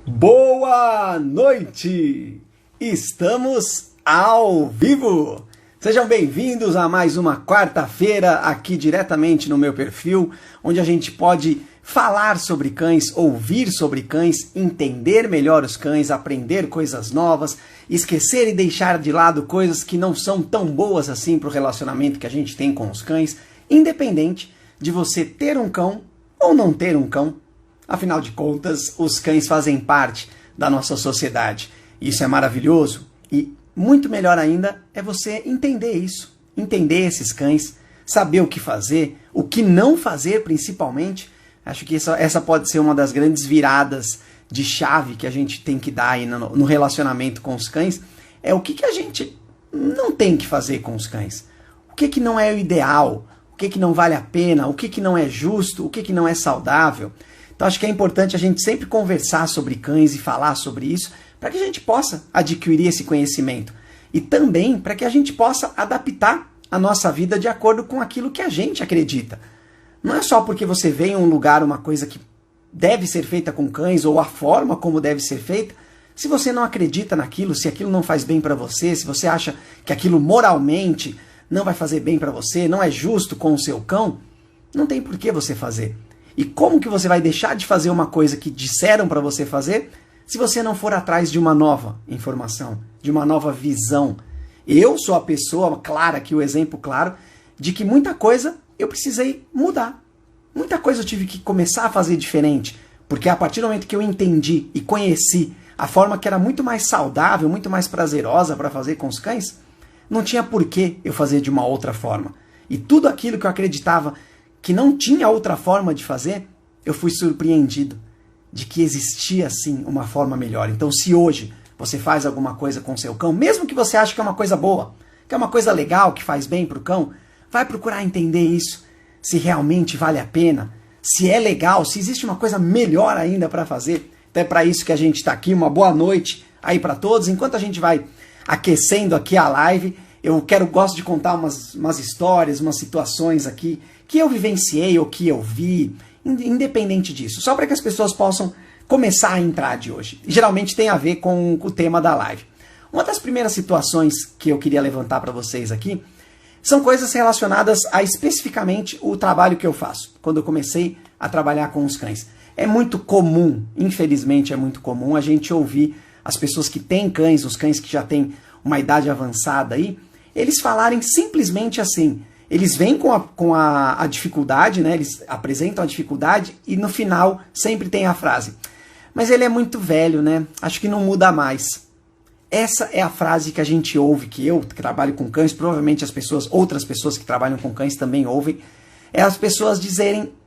Boa noite! Estamos ao vivo! Sejam bem-vindos a mais uma quarta-feira aqui diretamente no meu perfil, onde a gente pode falar sobre cães, ouvir sobre cães, entender melhor os cães, aprender coisas novas, esquecer e deixar de lado coisas que não são tão boas assim para o relacionamento que a gente tem com os cães, independente de você ter um cão ou não ter um cão. Afinal de contas, os cães fazem parte da nossa sociedade. Isso é maravilhoso e muito melhor ainda é você entender isso, entender esses cães, saber o que fazer, o que não fazer principalmente. Acho que essa pode ser uma das grandes viradas de chave que a gente tem que dar aí no relacionamento com os cães, é o que a gente não tem que fazer com os cães. O que não é o ideal, o que não vale a pena, o que não é justo, o que não é saudável. Então acho que é importante a gente sempre conversar sobre cães e falar sobre isso para que a gente possa adquirir esse conhecimento e também para que a gente possa adaptar a nossa vida de acordo com aquilo que a gente acredita. Não é só porque você vê em um lugar uma coisa que deve ser feita com cães ou a forma como deve ser feita, se você não acredita naquilo, se aquilo não faz bem para você, se você acha que aquilo moralmente não vai fazer bem para você, não é justo com o seu cão, não tem por que você fazer. E como que você vai deixar de fazer uma coisa que disseram para você fazer se você não for atrás de uma nova informação, de uma nova visão? Eu sou a pessoa clara aqui, o exemplo claro, de que muita coisa eu precisei mudar. Muita coisa eu tive que começar a fazer diferente, porque a partir do momento que eu entendi e conheci a forma que era muito mais saudável, muito mais prazerosa para fazer com os cães, não tinha por que eu fazer de uma outra forma. E tudo aquilo que eu acreditava que não tinha outra forma de fazer, eu fui surpreendido de que existia sim uma forma melhor. Então se hoje você faz alguma coisa com seu cão, mesmo que você ache que é uma coisa boa, que é uma coisa legal, que faz bem para o cão, vai procurar entender isso, se realmente vale a pena, se é legal, se existe uma coisa melhor ainda para fazer. Então é para isso que a gente está aqui. Uma boa noite aí para todos. Enquanto a gente vai aquecendo aqui a live, gosto de contar umas histórias, umas situações aqui que eu vivenciei ou que eu vi, independente disso, só para que as pessoas possam começar a entrar de hoje. Geralmente tem a ver com o tema da live. Uma das primeiras situações que eu queria levantar para vocês aqui são coisas relacionadas a especificamente o trabalho que eu faço, quando eu comecei a trabalhar com os cães. É muito comum, infelizmente é muito comum, a gente ouvir as pessoas que têm cães, os cães que já têm uma idade avançada aí, eles falarem simplesmente assim. Eles vêm com a dificuldade, né? Eles apresentam a dificuldade e no final sempre tem a frase: mas ele é muito velho, né? Acho que não muda mais. Essa é a frase que a gente ouve, que eu que trabalho com cães, provavelmente outras pessoas que trabalham com cães também ouvem, é as pessoas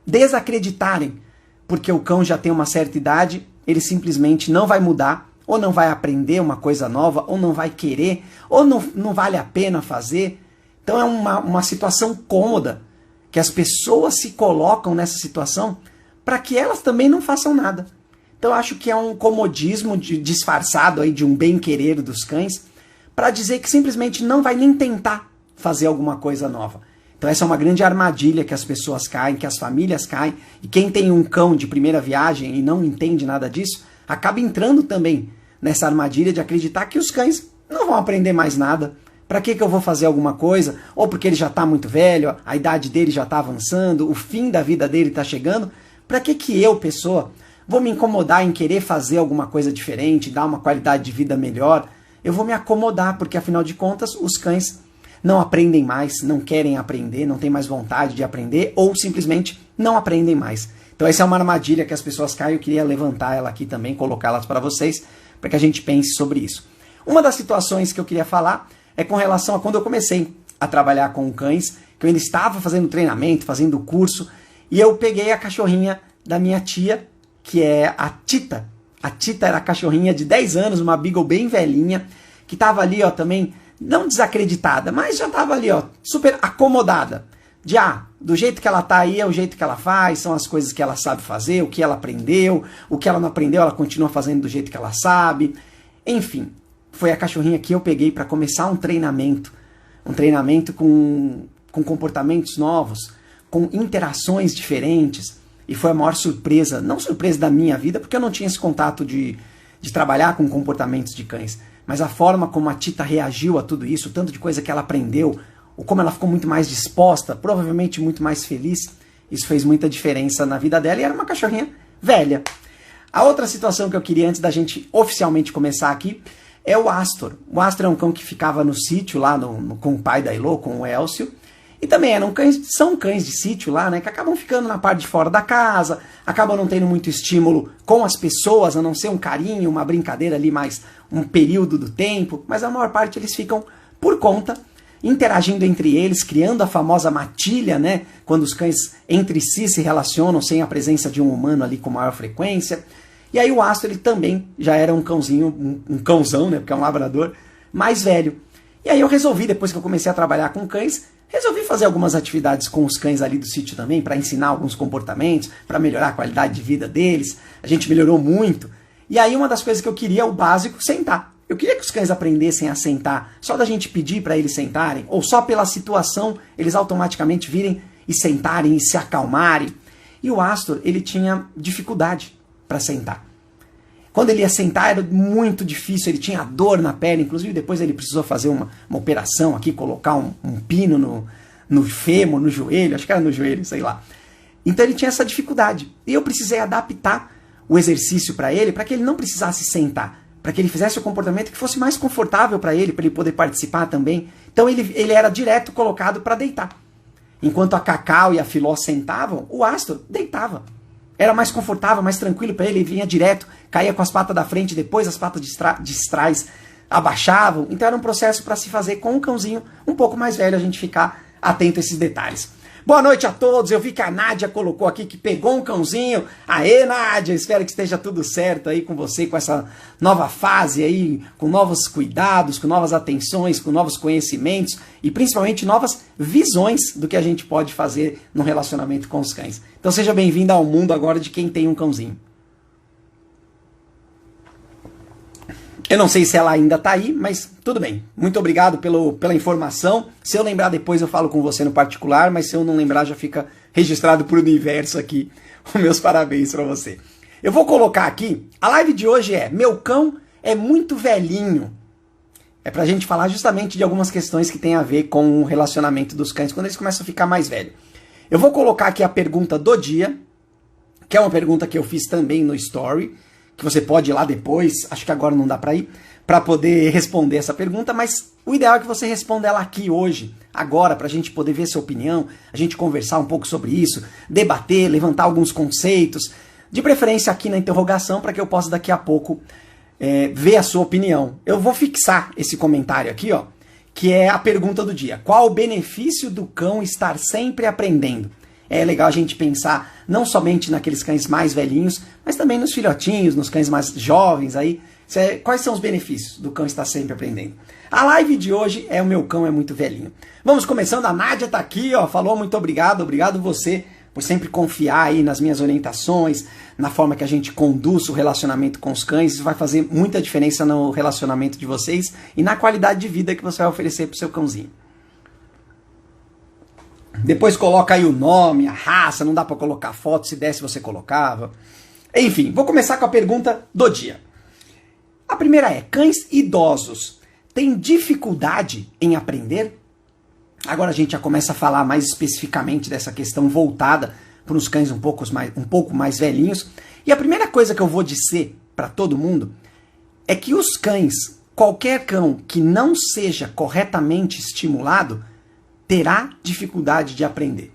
desacreditarem, porque o cão já tem uma certa idade, ele simplesmente não vai mudar, ou não vai aprender uma coisa nova, ou não vai querer, ou não vale a pena fazer. Então é uma situação cômoda, que as pessoas se colocam nessa situação para que elas também não façam nada. Então eu acho que é um comodismo disfarçado aí de um bem-querer dos cães, para dizer que simplesmente não vai nem tentar fazer alguma coisa nova. Então essa é uma grande armadilha que as pessoas caem, que as famílias caem, e quem tem um cão de primeira viagem e não entende nada disso, acaba entrando também nessa armadilha de acreditar que os cães não vão aprender mais nada. Para que eu vou fazer alguma coisa? Ou porque ele já está muito velho, a idade dele já está avançando, o fim da vida dele está chegando. Para que eu, pessoa, vou me incomodar em querer fazer alguma coisa diferente, dar uma qualidade de vida melhor? Eu vou me acomodar, porque afinal de contas os cães não aprendem mais, não querem aprender, não têm mais vontade de aprender ou simplesmente não aprendem mais. Então essa é uma armadilha que as pessoas caem. Eu queria levantar ela aqui também, colocá-las para vocês, para que a gente pense sobre isso. Uma das situações que eu queria falar é com relação a quando eu comecei a trabalhar com cães, que eu ainda estava fazendo treinamento, fazendo curso, e eu peguei a cachorrinha da minha tia, que é a Tita. A Tita era a cachorrinha de 10 anos, uma beagle bem velhinha, que estava ali, ó, também, não desacreditada, mas já estava ali, ó, super acomodada. Do jeito que ela tá aí, é o jeito que ela faz, são as coisas que ela sabe fazer, o que ela aprendeu, o que ela não aprendeu, ela continua fazendo do jeito que ela sabe. Enfim, foi a cachorrinha que eu peguei para começar um treinamento com comportamentos novos, com interações diferentes. e foi a maior surpresa, não surpresa da minha vida, porque eu não tinha esse contato de trabalhar com comportamentos de cães, mas a forma como a Tita reagiu a tudo isso, o tanto de coisa que ela aprendeu, ou como ela ficou muito mais disposta, provavelmente muito mais feliz, isso fez muita diferença na vida dela, e era uma cachorrinha velha. A outra situação que eu queria, antes da gente oficialmente começar aqui, é o Astor. O Astor é um cão que ficava no sítio lá com o pai da Elo, com o Elcio. E também são cães de sítio lá, né? Que acabam ficando na parte de fora da casa, acabam não tendo muito estímulo com as pessoas, a não ser um carinho, uma brincadeira ali mais um período do tempo. Mas a maior parte eles ficam por conta, interagindo entre eles, criando a famosa matilha, né? Quando os cães entre si se relacionam sem a presença de um humano ali com maior frequência. E aí o Astor, ele também já era um cãozinho, um cãozão, né, porque é um labrador, mais velho. E aí eu resolvi, depois que eu comecei a trabalhar com cães, resolvi fazer algumas atividades com os cães ali do sítio também, para ensinar alguns comportamentos, para melhorar a qualidade de vida deles. A gente melhorou muito. E aí uma das coisas que eu queria, o básico, sentar. Eu queria que os cães aprendessem a sentar, só da gente pedir para eles sentarem, ou só pela situação, eles automaticamente virem e sentarem e se acalmarem. E o Astor, ele tinha dificuldade para sentar. Quando ele ia sentar era muito difícil, ele tinha dor na perna, inclusive depois ele precisou fazer uma operação aqui, colocar um pino no fêmur, no joelho, acho que era no joelho, sei lá. Então ele tinha essa dificuldade. E eu precisei adaptar o exercício para que ele não precisasse sentar, para que ele fizesse o comportamento que fosse mais confortável para ele poder participar também. Então ele era direto colocado para deitar. Enquanto a Cacau e a Filó sentavam, o Astor deitava. Era mais confortável, mais tranquilo para ele vinha direto, caía com as patas da frente, depois as patas de trás abaixavam. Então era um processo para se fazer com um cãozinho um pouco mais velho, a gente ficar atento a esses detalhes. Boa noite a todos, eu vi que a Nádia colocou aqui que pegou um cãozinho. Aê, Nádia, espero que esteja tudo certo aí com você, com essa nova fase aí, com novos cuidados, com novas atenções, com novos conhecimentos e principalmente novas visões do que a gente pode fazer no relacionamento com os cães. Então seja bem-vindo ao mundo agora de quem tem um cãozinho. Eu não sei se ela ainda está aí, mas tudo bem. Muito obrigado pela informação. Se eu lembrar depois eu falo com você no particular, mas se eu não lembrar já fica registrado para o universo aqui. Os meus parabéns para você. Eu vou colocar aqui, a live de hoje é Meu Cão é Muito Velhinho. É para a gente falar justamente de algumas questões que tem a ver com o relacionamento dos cães quando eles começam a ficar mais velhos. Eu vou colocar aqui a pergunta do dia, que é uma pergunta que eu fiz também no Story, que você pode ir lá depois, acho que agora não dá para ir, para poder responder essa pergunta, mas o ideal é que você responda ela aqui hoje, agora, para a gente poder ver sua opinião, a gente conversar um pouco sobre isso, debater, levantar alguns conceitos, de preferência aqui na interrogação, para que eu possa daqui a pouco ver a sua opinião. Eu vou fixar esse comentário aqui, ó, que é a pergunta do dia. Qual o benefício do cão estar sempre aprendendo? É legal a gente pensar não somente naqueles cães mais velhinhos, mas também nos filhotinhos, nos cães mais jovens aí. Quais são os benefícios do cão estar sempre aprendendo? A live de hoje é O Meu Cão é Muito Velhinho. Vamos começando, a Nádia tá aqui, ó, falou muito obrigado, obrigado você por sempre confiar aí nas minhas orientações, na forma que a gente conduz o relacionamento com os cães. Isso vai fazer muita diferença no relacionamento de vocês e na qualidade de vida que você vai oferecer pro seu cãozinho. Depois coloca aí o nome, a raça, não dá para colocar foto, se desse você colocava. Enfim, vou começar com a pergunta do dia. A primeira é, cães idosos têm dificuldade em aprender? Agora a gente já começa a falar mais especificamente dessa questão voltada para os cães um pouco mais velhinhos. E a primeira coisa que eu vou dizer para todo mundo é que os cães, qualquer cão que não seja corretamente estimulado, terá dificuldade de aprender.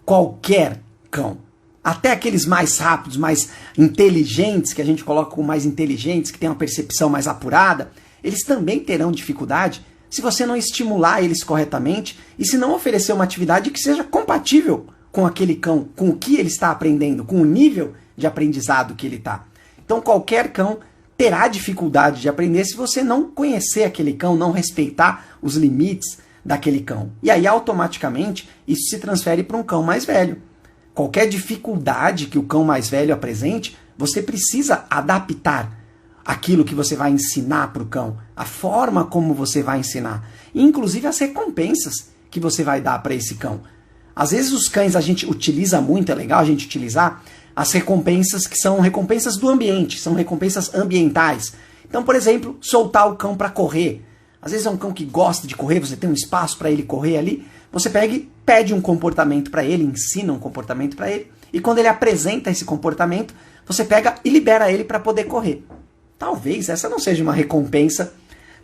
Qualquer cão. Até aqueles mais rápidos, mais inteligentes, que a gente coloca como mais inteligentes, que tem uma percepção mais apurada, eles também terão dificuldade se você não estimular eles corretamente e se não oferecer uma atividade que seja compatível com aquele cão, com o que ele está aprendendo, com o nível de aprendizado que ele está. Então qualquer cão terá dificuldade de aprender se você não conhecer aquele cão, não respeitar os limites daquele cão. E aí, automaticamente, isso se transfere para um cão mais velho. Qualquer dificuldade que o cão mais velho apresente, você precisa adaptar aquilo que você vai ensinar para o cão, a forma como você vai ensinar, inclusive as recompensas que você vai dar para esse cão. Às vezes os cães a gente utiliza muito, é legal a gente utilizar as recompensas que são recompensas do ambiente, são recompensas ambientais. Então, por exemplo, soltar o cão para correr. Às vezes é um cão que gosta de correr, você tem um espaço para ele correr ali, você pega e pede um comportamento para ele, ensina um comportamento para ele, e quando ele apresenta esse comportamento, você pega e libera ele para poder correr. Talvez essa não seja uma recompensa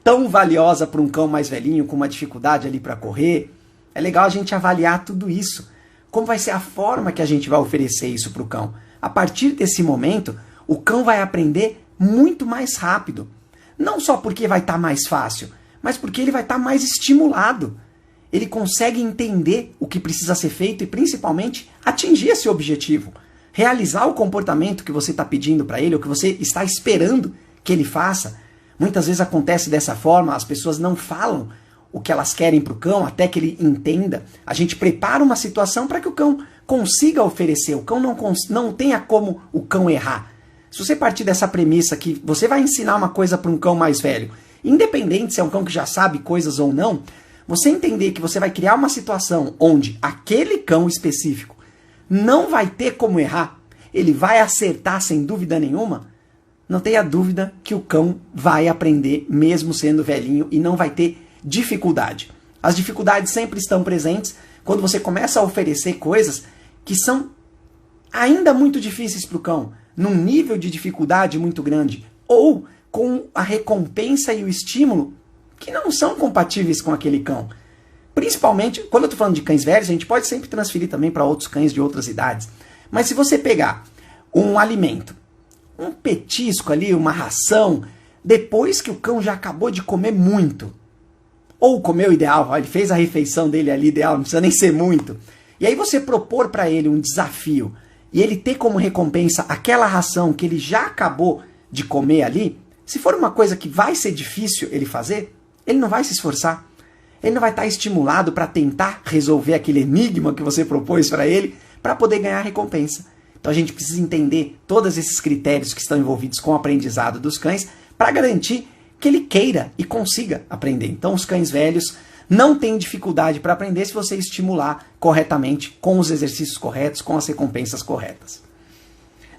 tão valiosa para um cão mais velhinho, com uma dificuldade ali para correr. É legal a gente avaliar tudo isso. Como vai ser a forma que a gente vai oferecer isso para o cão? A partir desse momento, o cão vai aprender muito mais rápido. Não só porque vai estar mais fácil, mas porque ele vai estar mais estimulado. Ele consegue entender o que precisa ser feito e, principalmente, atingir esse objetivo. Realizar o comportamento que você está pedindo para ele, ou que você está esperando que ele faça. Muitas vezes acontece dessa forma, as pessoas não falam o que elas querem para o cão até que ele entenda. A gente prepara uma situação para que o cão consiga oferecer, o cão não tenha como o cão errar. Se você partir dessa premissa que você vai ensinar uma coisa para um cão mais velho, independente se é um cão que já sabe coisas ou não, você entender que você vai criar uma situação onde aquele cão específico não vai ter como errar, ele vai acertar sem dúvida nenhuma, não tenha dúvida que o cão vai aprender mesmo sendo velhinho e não vai ter dificuldade. As dificuldades sempre estão presentes quando você começa a oferecer coisas que são ainda muito difíceis para o cão, num nível de dificuldade muito grande, ou com a recompensa e o estímulo que não são compatíveis com aquele cão. Principalmente, quando eu estou falando de cães velhos, a gente pode sempre transferir também para outros cães de outras idades. Mas se você pegar um alimento, um petisco ali, uma ração, depois que o cão já acabou de comer muito, ou comer o ideal, ele fez a refeição dele ali ideal, não precisa nem ser muito, e aí você propor para ele um desafio, e ele ter como recompensa aquela ração que ele já acabou de comer ali, se for uma coisa que vai ser difícil ele fazer, ele não vai se esforçar. Ele não vai estar estimulado para tentar resolver aquele enigma que você propôs para ele, para poder ganhar a recompensa. Então a gente precisa entender todos esses critérios que estão envolvidos com o aprendizado dos cães para garantir que ele queira e consiga aprender. Então os cães velhos não têm dificuldade para aprender se você estimular corretamente, com os exercícios corretos, com as recompensas corretas.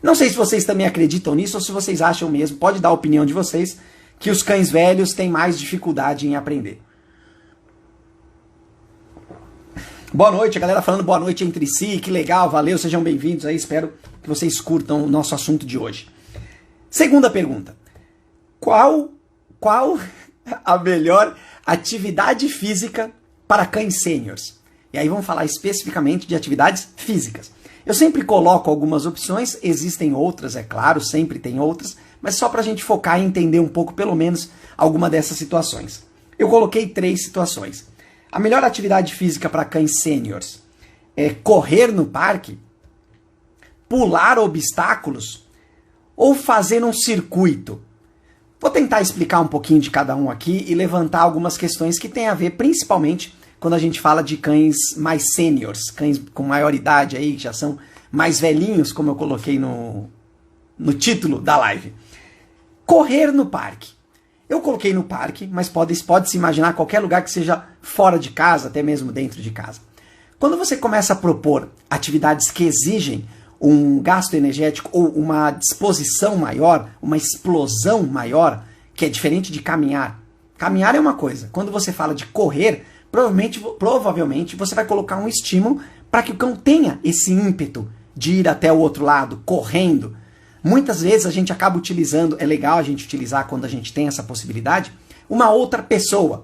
Não sei se vocês também acreditam nisso ou se vocês acham mesmo, pode dar a opinião de vocês, que os cães velhos têm mais dificuldade em aprender. Boa noite, a galera falando boa noite entre si, que legal, valeu, sejam bem-vindos aí, espero que vocês curtam o nosso assunto de hoje. Segunda pergunta, qual a melhor atividade física para cães sêniors? E aí vamos falar especificamente de atividades físicas. Eu sempre coloco algumas opções, existem outras, é claro, sempre tem outras, mas só para a gente focar e entender um pouco, pelo menos, alguma dessas situações. Eu coloquei 3 situações. A melhor atividade física para cães sêniors é correr no parque, pular obstáculos ou fazer um circuito. Vou tentar explicar um pouquinho de cada um aqui e levantar algumas questões que têm a ver principalmente quando a gente fala de cães mais sêniors, cães com maior idade aí, que já são mais velhinhos, como eu coloquei no título da live. Correr no parque. Eu coloquei no parque, mas pode-se imaginar qualquer lugar que seja fora de casa, até mesmo dentro de casa. Quando você começa a propor atividades que exigem um gasto energético ou uma disposição maior, uma explosão maior, que é diferente de caminhar. Caminhar é uma coisa. Quando você fala de correr, provavelmente você vai colocar um estímulo para que o cão tenha esse ímpeto de ir até o outro lado, correndo. Muitas vezes a gente acaba utilizando, é legal a gente utilizar quando a gente tem essa possibilidade, uma outra pessoa.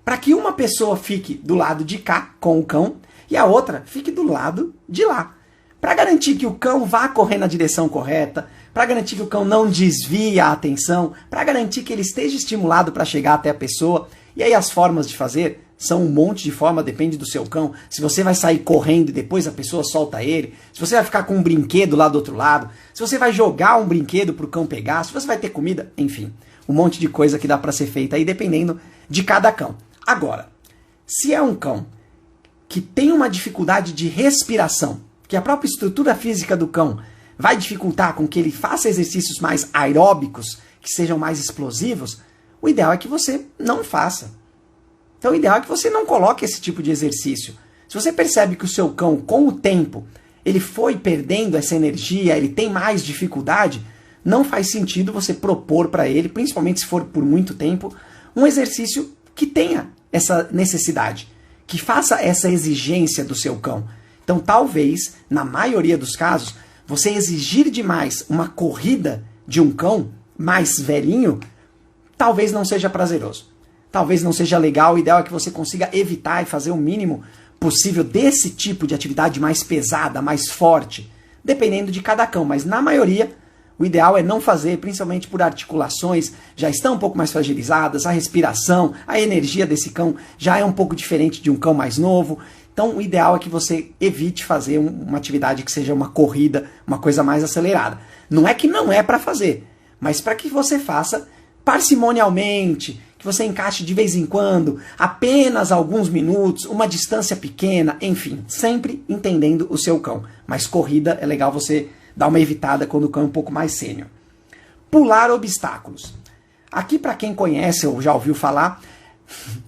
Para que uma pessoa fique do lado de cá com o cão e a outra fique do lado de lá. Para garantir que o cão vá correr na direção correta, para garantir que o cão não desvie a atenção, para garantir que ele esteja estimulado para chegar até a pessoa. E aí as formas de fazer são um monte de forma, depende do seu cão. Se você vai sair correndo e depois a pessoa solta ele, se você vai ficar com um brinquedo lá do outro lado, se você vai jogar um brinquedo para o cão pegar, se você vai ter comida, enfim, um monte de coisa que dá para ser feita aí dependendo de cada cão. Agora, se é um cão que tem uma dificuldade de respiração, que a própria estrutura física do cão vai dificultar com que ele faça exercícios mais aeróbicos, que sejam mais explosivos, o ideal é que você não faça. Então o ideal é que você não coloque esse tipo de exercício. Se Se você percebe que o seu cão, com o tempo, ele foi perdendo essa energia, ele tem mais dificuldade, não faz sentido você propor para ele, principalmente se for por muito tempo, um exercício que tenha essa necessidade, que faça essa exigência do seu cão. Então, talvez, na maioria dos casos, você exigir demais uma corrida de um cão mais velhinho, talvez não seja prazeroso. Talvez não seja legal. O ideal é que você consiga evitar e fazer o mínimo possível desse tipo de atividade mais pesada, mais forte, dependendo de cada cão. Mas na maioria, o ideal é não fazer, principalmente por articulações já estão um pouco mais fragilizadas, a respiração, a energia desse cão já é um pouco diferente de um cão mais novo. Então o ideal é que você evite fazer uma atividade que seja uma corrida, uma coisa mais acelerada. Não é que não é para fazer, mas para que você faça parcimonialmente, que você encaixe de vez em quando, apenas alguns minutos, uma distância pequena, enfim, sempre entendendo o seu cão. Mas corrida é legal você dar uma evitada quando o cão é um pouco mais sênior. Pular obstáculos. Aqui, para quem conhece ou já ouviu falar,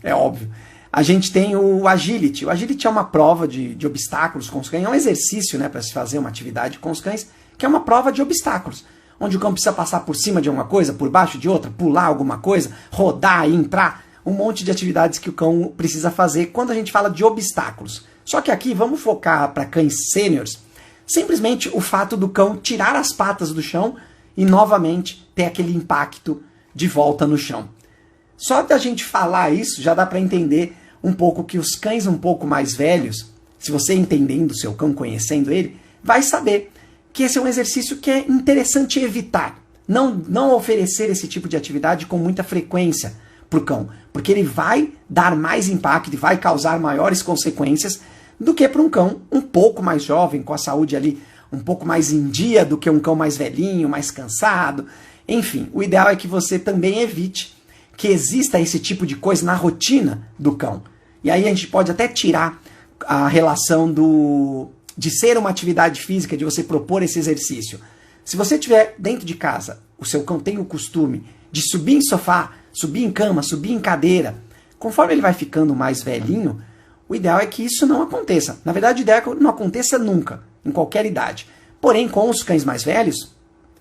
é óbvio, a gente tem o agility. O agility é uma prova de obstáculos com os cães, é um exercício, né, para se fazer uma atividade com os cães, que é uma prova de obstáculos, onde o cão precisa passar por cima de alguma coisa, por baixo de outra, pular alguma coisa, rodar, entrar, um monte de atividades que o cão precisa fazer quando a gente fala de obstáculos. Só que aqui vamos focar para cães sêniores, simplesmente o fato do cão tirar as patas do chão e novamente ter aquele impacto de volta no chão. Só da gente falar isso já dá para entender um pouco que os cães um pouco mais velhos, se você entendendo o seu cão, conhecendo ele, vai saber que esse é um exercício que é interessante evitar. Não oferecer esse tipo de atividade com muita frequência para o cão, porque ele vai dar mais impacto e vai causar maiores consequências do que para um cão um pouco mais jovem, com a saúde ali um pouco mais em dia do que um cão mais velhinho, mais cansado. Enfim, o ideal é que você também evite que exista esse tipo de coisa na rotina do cão. E aí a gente pode até tirar a relação de ser uma atividade física, de você propor esse exercício. Se você estiver dentro de casa, o seu cão tem o costume de subir em sofá, subir em cama, subir em cadeira, conforme ele vai ficando mais velhinho, o ideal é que isso não aconteça. Na verdade, o ideal é que não aconteça nunca, em qualquer idade. Porém, com os cães mais velhos,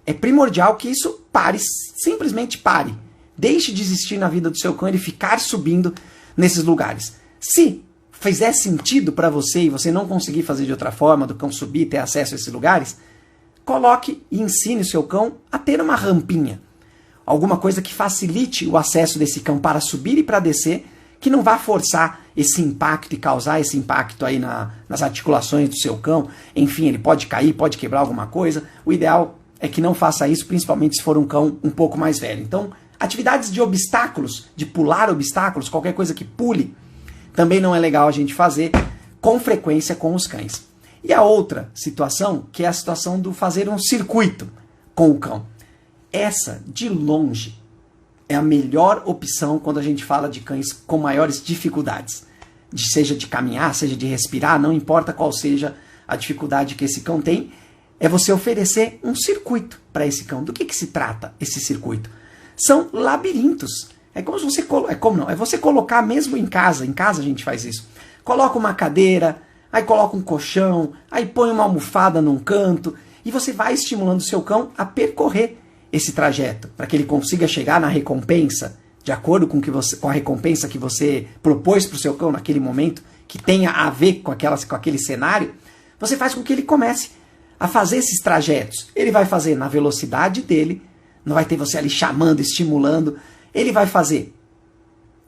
é primordial que isso pare, simplesmente pare. Deixe de existir na vida do seu cão ele ficar subindo nesses lugares. Se fizer sentido para você e você não conseguir fazer de outra forma, do cão subir e ter acesso a esses lugares, coloque e ensine o seu cão a ter uma rampinha. Alguma coisa que facilite o acesso desse cão para subir e para descer, que não vá forçar esse impacto e causar esse impacto aí nas articulações do seu cão. Enfim, ele pode cair, pode quebrar alguma coisa. O ideal é que não faça isso, principalmente se for um cão um pouco mais velho. Então, atividades de obstáculos, de pular obstáculos, qualquer coisa que pule, também não é legal a gente fazer com frequência com os cães. E a outra situação, que é a situação do fazer um circuito com o cão. Essa, de longe, é a melhor opção quando a gente fala de cães com maiores dificuldades. Seja de caminhar, seja de respirar, não importa qual seja a dificuldade que esse cão tem, é você oferecer um circuito para esse cão. Do que se trata esse circuito? São labirintos. É como se você é você colocar mesmo em casa a gente faz isso. Coloca uma cadeira, aí coloca um colchão, aí põe uma almofada num canto e você vai estimulando o seu cão a percorrer esse trajeto, para que ele consiga chegar na recompensa, de acordo com a recompensa que você propôs para o seu cão naquele momento, que tenha a ver com aquele cenário. Você faz com que ele comece a fazer esses trajetos. Ele vai fazer na velocidade dele, não vai ter você ali chamando, estimulando. Ele vai fazer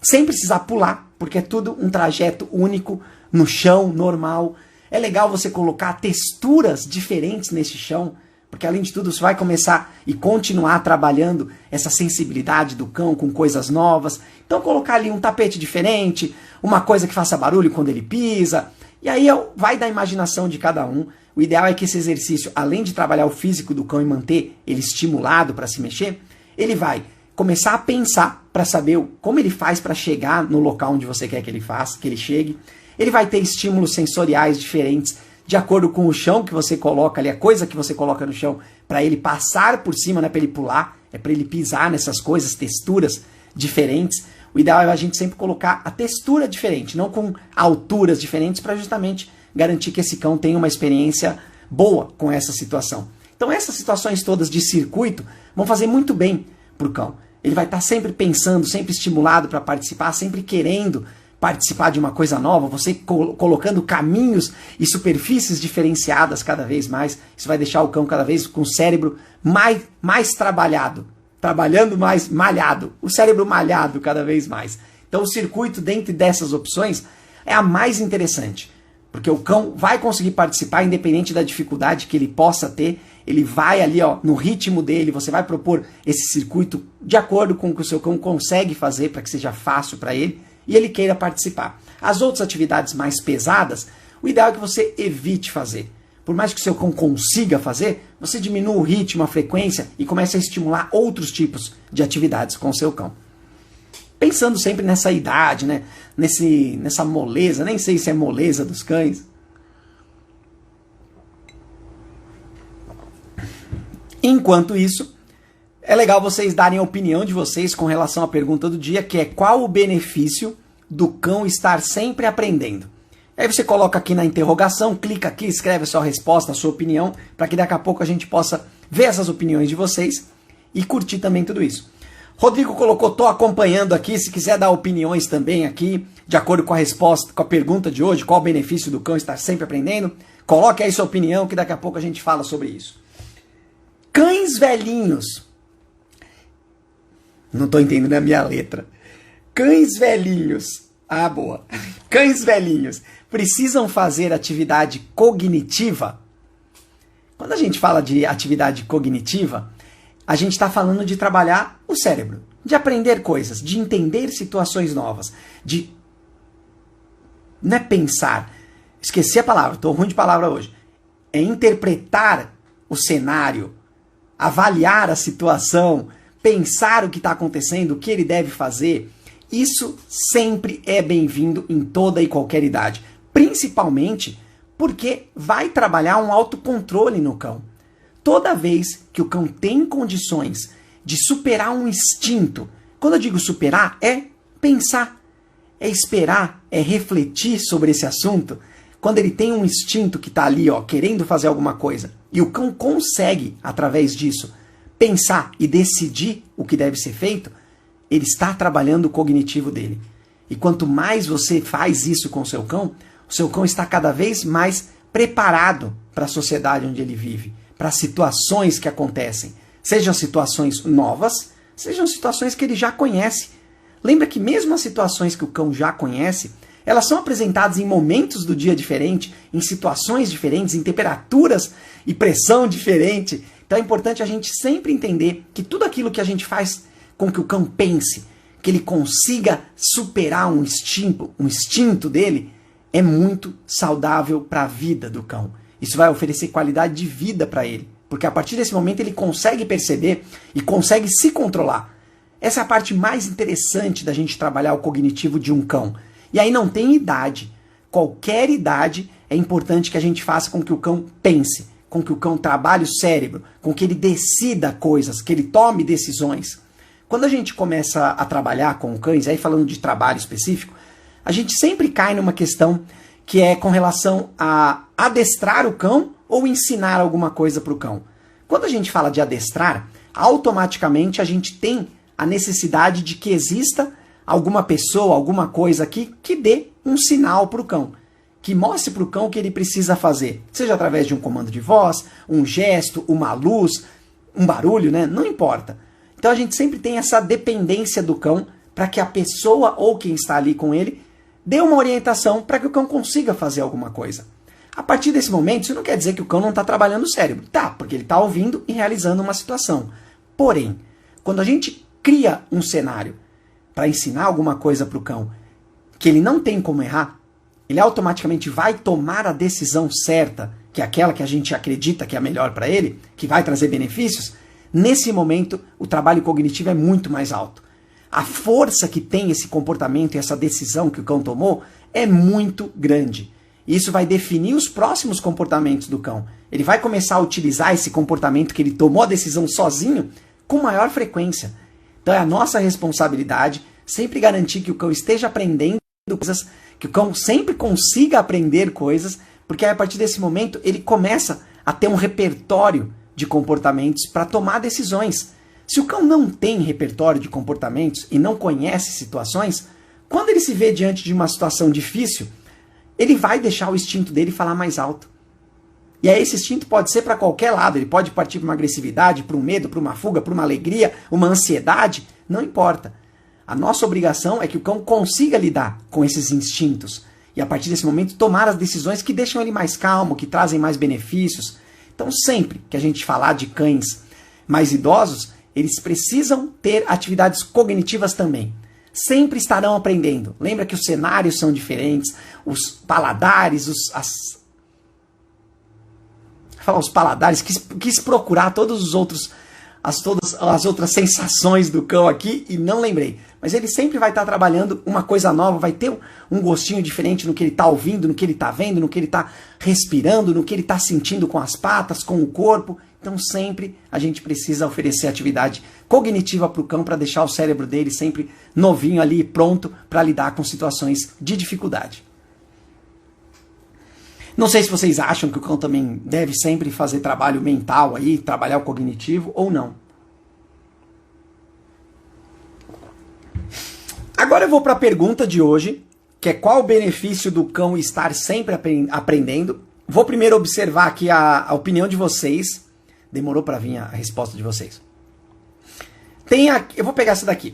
sem precisar pular, porque é tudo um trajeto único, no chão, normal. É legal você colocar texturas diferentes nesse chão, porque além de tudo você vai começar e continuar trabalhando essa sensibilidade do cão com coisas novas. Então colocar ali um tapete diferente, uma coisa que faça barulho quando ele pisa. E aí vai da imaginação de cada um. O ideal é que esse exercício, além de trabalhar o físico do cão e manter ele estimulado para se mexer, ele vai começar a pensar para saber como ele faz para chegar no local onde você quer que ele chegue. Ele vai ter estímulos sensoriais diferentes de acordo com o chão que você coloca ali, a coisa que você coloca no chão, para ele passar por cima, não é para ele pular, é para ele pisar nessas coisas, texturas diferentes. o ideal é a gente sempre colocar a textura diferente, não com alturas diferentes, para justamente garantir que esse cão tenha uma experiência boa com essa situação. Então essas situações todas de circuito vão fazer muito bem para o cão. Ele vai estar sempre pensando, sempre estimulado para participar, sempre querendo participar de uma coisa nova, você colocando caminhos e superfícies diferenciadas cada vez mais. Isso vai deixar o cão cada vez com o cérebro mais trabalhado, trabalhando mais malhado, o cérebro malhado cada vez mais. Então o circuito dentro dessas opções é a mais interessante, porque o cão vai conseguir participar independente da dificuldade que ele possa ter. Ele vai ali, ó, no ritmo dele, você vai propor esse circuito de acordo com o que o seu cão consegue fazer para que seja fácil para ele e ele queira participar. As outras atividades mais pesadas, o ideal é que você evite fazer. Por mais que o seu cão consiga fazer, você diminua o ritmo, a frequência e comece a estimular outros tipos de atividades com o seu cão. Pensando sempre nessa idade, né? Nessa moleza, nem sei se é moleza dos cães. Enquanto isso, é legal vocês darem a opinião de vocês com relação à pergunta do dia, que é: qual o benefício do cão estar sempre aprendendo? Aí você coloca aqui na interrogação, clica aqui, escreve a sua resposta, a sua opinião, para que daqui a pouco a gente possa ver essas opiniões de vocês e curtir também tudo isso. Rodrigo colocou: tô acompanhando aqui, se quiser dar opiniões também aqui, de acordo com a resposta, com a pergunta de hoje, qual o benefício do cão estar sempre aprendendo, coloque aí sua opinião que daqui a pouco a gente fala sobre isso. Cães velhinhos. Não tô entendendo a minha letra. Cães velhinhos. Ah, boa. Cães velhinhos precisam fazer atividade cognitiva? Quando a gente fala de atividade cognitiva, a gente está falando de trabalhar o cérebro, de aprender coisas, de entender situações novas, de... Não é pensar. Esqueci a palavra, estou ruim de palavra hoje. É interpretar o cenário, avaliar a situação, pensar o que está acontecendo, o que ele deve fazer. Isso sempre é bem-vindo em toda e qualquer idade, principalmente porque vai trabalhar um autocontrole no cão. Toda vez que o cão tem condições de superar um instinto, quando eu digo superar, é pensar, é esperar, é refletir sobre esse assunto. Quando ele tem um instinto que está ali, ó, querendo fazer alguma coisa, e o cão consegue, através disso, pensar e decidir o que deve ser feito, ele está trabalhando o cognitivo dele. E quanto mais você faz isso com o seu cão está cada vez mais preparado para a sociedade onde ele vive, para as situações que acontecem. Sejam situações novas, sejam situações que ele já conhece. Lembra que mesmo as situações que o cão já conhece, elas são apresentadas em momentos do dia diferente, em situações diferentes, em temperaturas e pressão diferente. Então é importante a gente sempre entender que tudo aquilo que a gente faz com que o cão pense, que ele consiga superar um instinto dele, é muito saudável para a vida do cão. Isso vai oferecer qualidade de vida para ele, porque a partir desse momento ele consegue perceber e consegue se controlar. Essa é a parte mais interessante da gente trabalhar o cognitivo de um cão. E aí não tem idade. Qualquer idade é importante que a gente faça com que o cão pense, com que o cão trabalhe o cérebro, com que ele decida coisas, que ele tome decisões. Quando a gente começa a trabalhar com cães, aí falando de trabalho específico, a gente sempre cai numa questão que é com relação a adestrar o cão ou ensinar alguma coisa para o cão. Quando a gente fala de adestrar, automaticamente a gente tem a necessidade de que exista alguma pessoa, alguma coisa aqui que dê um sinal para o cão, que mostre para o cão o que ele precisa fazer, seja através de um comando de voz, um gesto, uma luz, um barulho, né? Não importa. Então a gente sempre tem essa dependência do cão para que a pessoa ou quem está ali com ele dê uma orientação para que o cão consiga fazer alguma coisa. A partir desse momento, isso não quer dizer que o cão não está trabalhando o cérebro. Tá, porque ele está ouvindo e realizando uma situação. Porém, quando a gente cria um cenário para ensinar alguma coisa para o cão que ele não tem como errar, ele automaticamente vai tomar a decisão certa, que é aquela que a gente acredita que é a melhor para ele, que vai trazer benefícios. Nesse momento, o trabalho cognitivo é muito mais alto. A força que tem esse comportamento e essa decisão que o cão tomou é muito grande. Isso vai definir os próximos comportamentos do cão. Ele vai começar a utilizar esse comportamento que ele tomou a decisão sozinho com maior frequência. Então é a nossa responsabilidade sempre garantir que o cão esteja aprendendo coisas, que o cão sempre consiga aprender coisas, porque aí, a partir desse momento ele começa a ter um repertório de comportamentos para tomar decisões. Se o cão não tem repertório de comportamentos e não conhece situações, quando ele se vê diante de uma situação difícil, ele vai deixar o instinto dele falar mais alto. E aí esse instinto pode ser para qualquer lado, ele pode partir para uma agressividade, para um medo, para uma fuga, para uma alegria, uma ansiedade, não importa. A nossa obrigação é que o cão consiga lidar com esses instintos e a partir desse momento tomar as decisões que deixam ele mais calmo, que trazem mais benefícios. Então sempre que a gente falar de cães mais idosos, eles precisam ter atividades cognitivas também. Sempre estarão aprendendo. Lembra que os cenários são diferentes, os paladares, os paladares, quis procurar todos os outros, todas as outras sensações do cão aqui e não lembrei. Mas ele sempre vai estar trabalhando uma coisa nova, vai ter um gostinho diferente no que ele está ouvindo, no que ele está vendo, no que ele está respirando, no que ele está sentindo com as patas, com o corpo. Então sempre a gente precisa oferecer atividade cognitiva para o cão para deixar o cérebro dele sempre novinho ali, pronto para lidar com situações de dificuldade. Não sei se vocês acham que o cão também deve sempre fazer trabalho mental aí, trabalhar o cognitivo ou não. Agora eu vou para a pergunta de hoje, que é qual o benefício do cão estar sempre aprendendo. Vou primeiro observar aqui a opinião de vocês. Demorou para vir a resposta de vocês. Eu vou pegar essa daqui.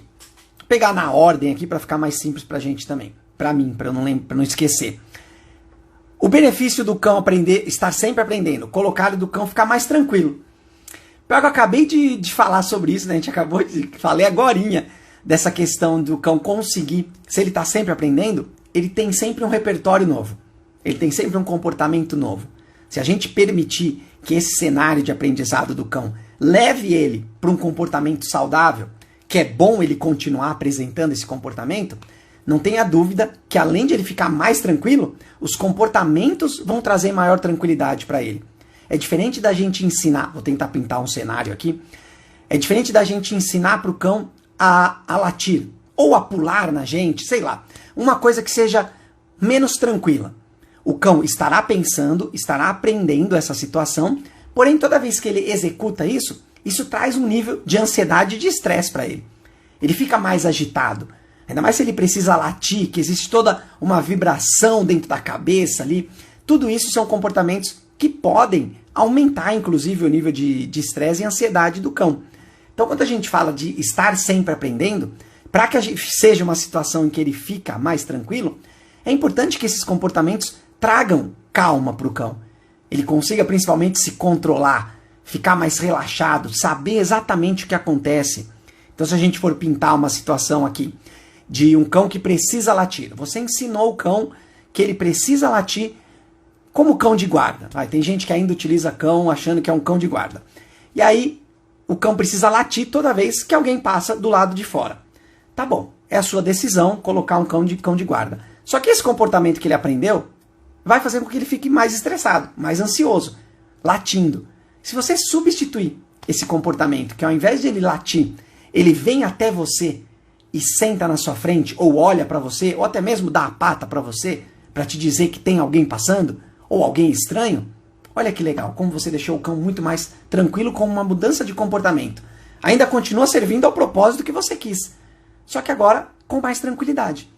Vou pegar na ordem aqui para ficar mais simples para a gente também. Para mim, para não esquecer. O benefício do cão estar sempre aprendendo, colocar do cão ficar mais tranquilo. Pior que eu acabei de falar sobre isso, né? A gente falei agorinha dessa questão do cão conseguir, se ele está sempre aprendendo, ele tem sempre um repertório novo. Ele tem sempre um comportamento novo. Se a gente permitir que esse cenário de aprendizado do cão leve ele para um comportamento saudável, que é bom ele continuar apresentando esse comportamento, não tenha dúvida que além de ele ficar mais tranquilo, os comportamentos vão trazer maior tranquilidade para ele. É diferente da gente ensinar, vou tentar pintar um cenário aqui, é diferente da gente ensinar para o cão a latir, ou a pular na gente, sei lá, uma coisa que seja menos tranquila. O cão estará pensando, estará aprendendo essa situação, porém toda vez que ele executa isso, isso traz um nível de ansiedade e de estresse para ele. Ele fica mais agitado, ainda mais se ele precisa latir, que existe toda uma vibração dentro da cabeça ali. Tudo isso são comportamentos que podem aumentar, inclusive, o nível de estresse e ansiedade do cão. Então, quando a gente fala de estar sempre aprendendo, para que seja uma situação em que ele fica mais tranquilo, é importante que esses comportamentos tragam calma para o cão. Ele consiga principalmente se controlar, ficar mais relaxado, saber exatamente o que acontece. Então, se a gente for pintar uma situação aqui de um cão que precisa latir, você ensinou o cão que ele precisa latir como cão de guarda. Tem gente que ainda utiliza cão achando que é um cão de guarda. E aí, o cão precisa latir toda vez que alguém passa do lado de fora. Tá bom, é a sua decisão colocar um cão de guarda. Só que esse comportamento que ele aprendeu vai fazer com que ele fique mais estressado, mais ansioso, latindo. Se você substituir esse comportamento, que ao invés de ele latir, ele vem até você e senta na sua frente, ou olha para você, ou até mesmo dá a pata para você, para te dizer que tem alguém passando, ou alguém estranho, olha que legal, como você deixou o cão muito mais tranquilo com uma mudança de comportamento. Ainda continua servindo ao propósito que você quis, só que agora com mais tranquilidade.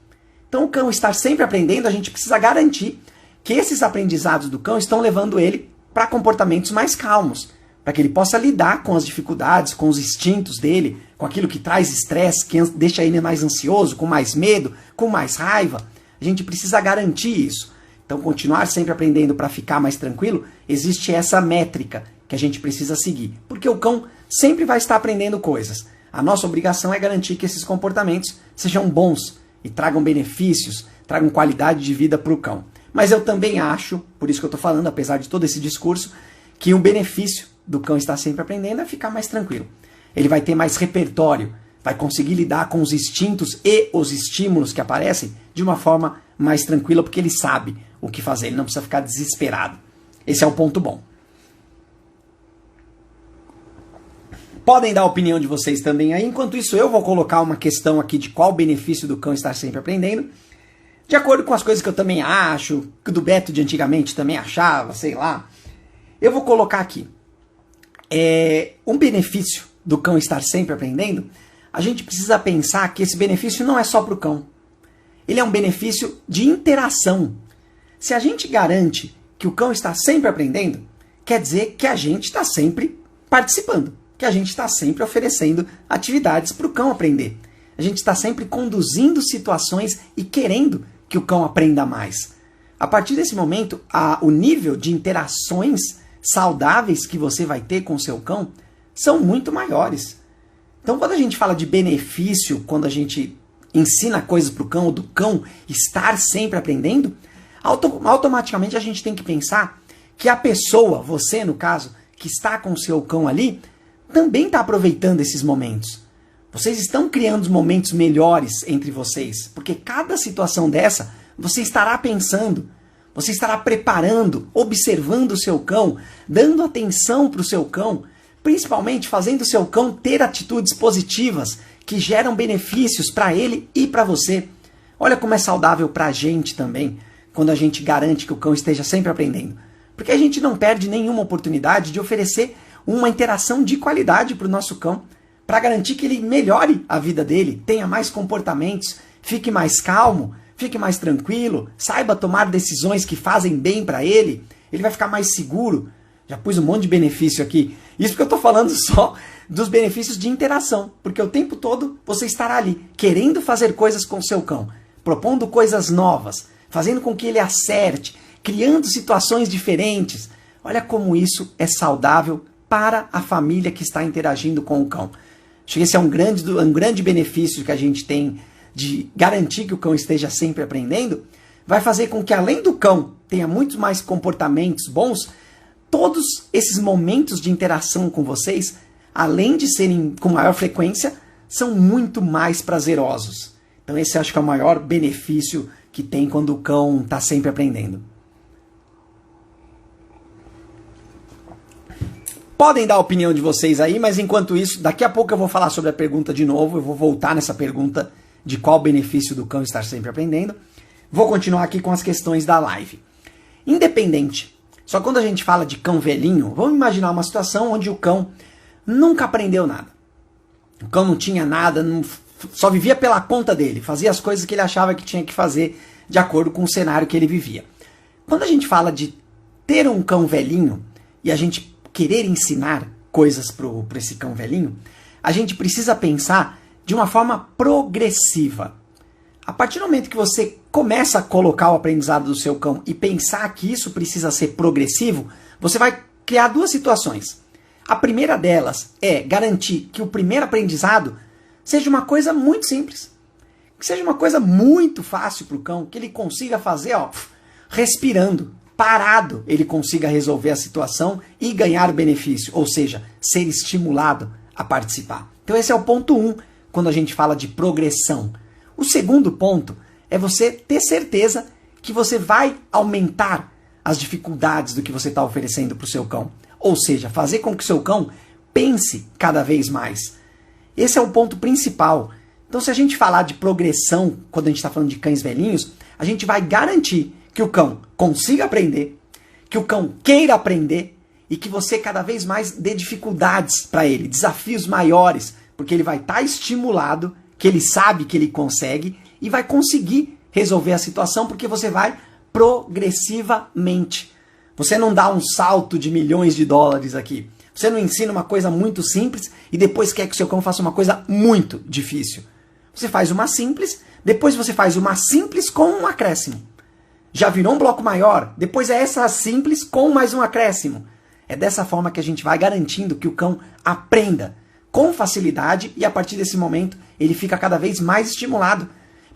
Então o cão estar sempre aprendendo, a gente precisa garantir que esses aprendizados do cão estão levando ele para comportamentos mais calmos, para que ele possa lidar com as dificuldades, com os instintos dele, com aquilo que traz estresse, que deixa ele mais ansioso, com mais medo, com mais raiva. A gente precisa garantir isso. Então, continuar sempre aprendendo para ficar mais tranquilo, existe essa métrica que a gente precisa seguir. Porque o cão sempre vai estar aprendendo coisas. A nossa obrigação é garantir que esses comportamentos sejam bons e tragam benefícios, tragam qualidade de vida para o cão. Mas eu também acho, por isso que eu estou falando, apesar de todo esse discurso, que um benefício do cão estar sempre aprendendo é ficar mais tranquilo. Ele vai ter mais repertório, vai conseguir lidar com os instintos e os estímulos que aparecem de uma forma mais tranquila, porque ele sabe o que fazer, ele não precisa ficar desesperado. Esse é o ponto bom. Podem dar a opinião de vocês também aí. Enquanto isso, eu vou colocar uma questão aqui de qual o benefício do cão estar sempre aprendendo. De acordo com as coisas que eu também acho, que o do Beto de antigamente também achava, sei lá. Eu vou colocar aqui. Um benefício do cão estar sempre aprendendo, a gente precisa pensar que esse benefício não é só para o cão. Ele é um benefício de interação. Se a gente garante que o cão está sempre aprendendo, quer dizer que a gente está sempre participando, que a gente está sempre oferecendo atividades para o cão aprender. A gente está sempre conduzindo situações e querendo que o cão aprenda mais. A partir desse momento, o nível de interações saudáveis que você vai ter com o seu cão são muito maiores. Então, quando a gente fala de benefício, quando a gente ensina coisas para o cão, ou do cão estar sempre aprendendo, automaticamente a gente tem que pensar que a pessoa, você no caso, que está com o seu cão ali, também está aproveitando esses momentos. Vocês estão criando momentos melhores entre vocês, porque cada situação dessa, você estará pensando, você estará preparando, observando o seu cão, dando atenção para o seu cão, principalmente fazendo o seu cão ter atitudes positivas que geram benefícios para ele e para você. Olha como é saudável para a gente também, quando a gente garante que o cão esteja sempre aprendendo. Porque a gente não perde nenhuma oportunidade de oferecer uma interação de qualidade para o nosso cão, para garantir que ele melhore a vida dele, tenha mais comportamentos, fique mais calmo, fique mais tranquilo, saiba tomar decisões que fazem bem para ele vai ficar mais seguro. Já pus um monte de benefício aqui. Isso porque eu estou falando só dos benefícios de interação, porque o tempo todo você estará ali, querendo fazer coisas com o seu cão, propondo coisas novas, fazendo com que ele acerte, criando situações diferentes. Olha como isso é saudável para a família que está interagindo com o cão. Acho que esse é um grande benefício que a gente tem de garantir que o cão esteja sempre aprendendo. Vai fazer com que, além do cão tenha muitos mais comportamentos bons, todos esses momentos de interação com vocês, além de serem com maior frequência, são muito mais prazerosos. Então esse acho que é o maior benefício que tem quando o cão está sempre aprendendo. Podem dar a opinião de vocês aí, mas enquanto isso, daqui a pouco eu vou falar sobre a pergunta de novo, eu vou voltar nessa pergunta de qual o benefício do cão estar sempre aprendendo. Vou continuar aqui com as questões da live. Independente, só quando a gente fala de cão velhinho, vamos imaginar uma situação onde o cão nunca aprendeu nada. O cão não tinha nada, só vivia pela conta dele, fazia as coisas que ele achava que tinha que fazer de acordo com o cenário que ele vivia. Quando a gente fala de ter um cão velhinho e a gente querer ensinar coisas para esse cão velhinho, a gente precisa pensar de uma forma progressiva. A partir do momento que você começa a colocar o aprendizado do seu cão e pensar que isso precisa ser progressivo, você vai criar duas situações. A primeira delas é garantir que o primeiro aprendizado seja uma coisa muito simples, que seja uma coisa muito fácil para o cão, que ele consiga fazer, respirando, parado, ele consiga resolver a situação e ganhar benefício, ou seja, ser estimulado a participar. Então esse é o ponto 1, quando a gente fala de progressão. O segundo ponto é você ter certeza que você vai aumentar as dificuldades do que você está oferecendo para o seu cão. Ou seja, fazer com que o seu cão pense cada vez mais. Esse é o ponto principal. Então, se a gente falar de progressão, quando a gente está falando de cães velhinhos, a gente vai garantir que o cão consiga aprender, que o cão queira aprender e que você cada vez mais dê dificuldades para ele, desafios maiores, porque ele vai estar estimulado, que ele sabe que ele consegue e vai conseguir resolver a situação porque você vai progressivamente. Você não dá um salto de milhões de dólares aqui. Você não ensina uma coisa muito simples e depois quer que o seu cão faça uma coisa muito difícil. Você faz uma simples, depois você faz uma simples com um acréscimo. Já virou um bloco maior, depois é essa simples com mais um acréscimo. É dessa forma que a gente vai garantindo que o cão aprenda com facilidade e a partir desse momento ele fica cada vez mais estimulado.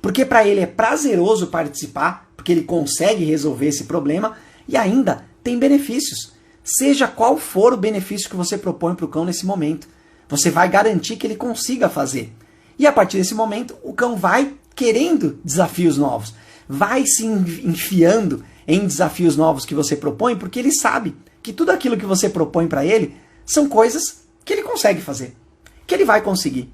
Porque para ele é prazeroso participar, porque ele consegue resolver esse problema e ainda tem benefícios. Seja qual for o benefício que você propõe para o cão nesse momento, você vai garantir que ele consiga fazer. E a partir desse momento, o cão vai querendo desafios novos, vai se enfiando em desafios novos que você propõe, porque ele sabe que tudo aquilo que você propõe para ele são coisas que ele consegue fazer. que ele vai conseguir.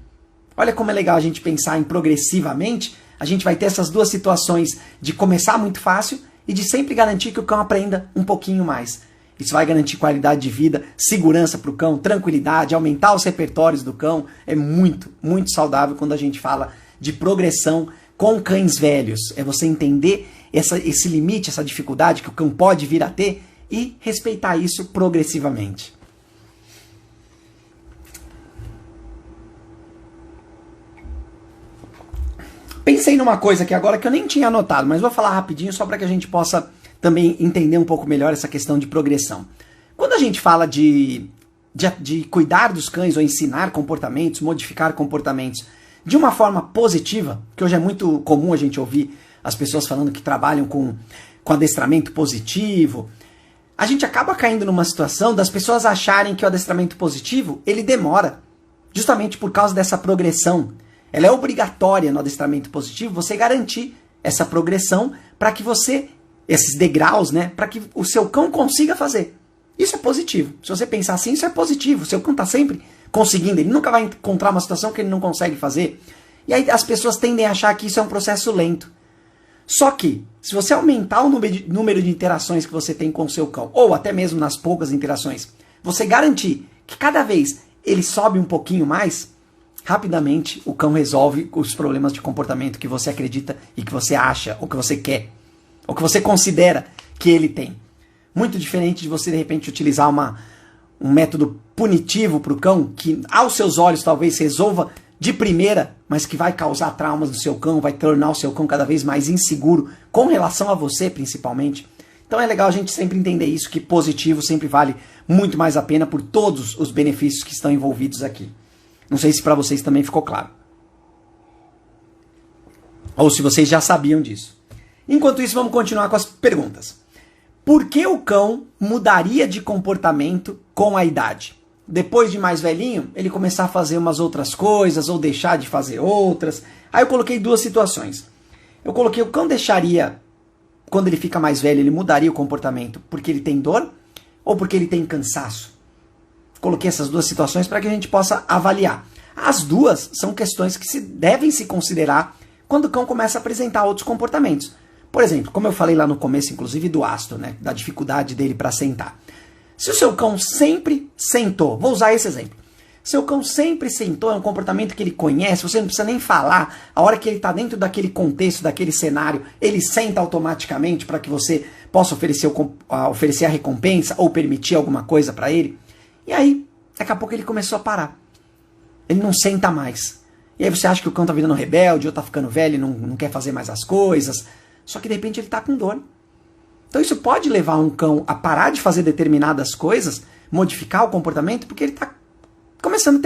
Olha como é legal a gente pensar em progressivamente, a gente vai ter essas duas situações de começar muito fácil e de sempre garantir que o cão aprenda um pouquinho mais. Isso vai garantir qualidade de vida, segurança para o cão, tranquilidade, aumentar os repertórios do cão. É muito, muito saudável quando a gente fala de progressão com cães velhos. É você entender esse limite, essa dificuldade que o cão pode vir a ter e respeitar isso progressivamente. Pensei numa coisa aqui agora que eu nem tinha anotado, mas vou falar rapidinho só para que a gente possa também entender um pouco melhor essa questão de progressão. Quando a gente fala de cuidar dos cães ou ensinar comportamentos, modificar comportamentos de uma forma positiva, que hoje é muito comum a gente ouvir as pessoas falando que trabalham com adestramento positivo, a gente acaba caindo numa situação das pessoas acharem que o adestramento positivo, ele demora, justamente por causa dessa progressão. Ela é obrigatória no adestramento positivo, você garantir essa progressão para que você, esses degraus, né, para que o seu cão consiga fazer. Isso é positivo. Se você pensar assim, isso é positivo. O seu cão está sempre conseguindo, ele nunca vai encontrar uma situação que ele não consegue fazer. E aí as pessoas tendem a achar que isso é um processo lento. Só que, se você aumentar o número de interações que você tem com o seu cão, ou até mesmo nas poucas interações, você garantir que cada vez ele sobe um pouquinho mais, rapidamente o cão resolve os problemas de comportamento que você acredita e que você acha, ou que você quer, ou que você considera que ele tem. Muito diferente de você, de repente, utilizar um método punitivo para o cão, que aos seus olhos talvez resolva de primeira, mas que vai causar traumas no seu cão, vai tornar o seu cão cada vez mais inseguro, com relação a você principalmente. Então é legal a gente sempre entender isso, que positivo sempre vale muito mais a pena por todos os benefícios que estão envolvidos aqui. Não sei se para vocês também ficou claro. Ou se vocês já sabiam disso. Enquanto isso, vamos continuar com as perguntas. Por que o cão mudaria de comportamento com a idade? Depois de mais velhinho, ele começar a fazer umas outras coisas ou deixar de fazer outras. Aí eu coloquei duas situações. Eu coloquei o cão deixaria, quando ele fica mais velho, ele mudaria o comportamento porque ele tem dor ou porque ele tem cansaço? Coloquei essas duas situações para que a gente possa avaliar. As duas são questões que devem se considerar quando o cão começa a apresentar outros comportamentos. Por exemplo, como eu falei lá no começo, inclusive, do Astro, né, da dificuldade dele para sentar. Se o seu cão sempre sentou, vou usar esse exemplo. Seu cão sempre sentou, é um comportamento que ele conhece, você não precisa nem falar. A hora que ele está dentro daquele contexto, daquele cenário, ele senta automaticamente para que você possa oferecer a recompensa ou permitir alguma coisa para ele. E aí, daqui a pouco ele começou a parar. Ele não senta mais. E aí você acha que o cão está virando rebelde ou está ficando velho e não quer fazer mais as coisas. Só que de repente ele está com dor. Então isso pode levar um cão a parar de fazer determinadas coisas, modificar o comportamento, porque ele está começando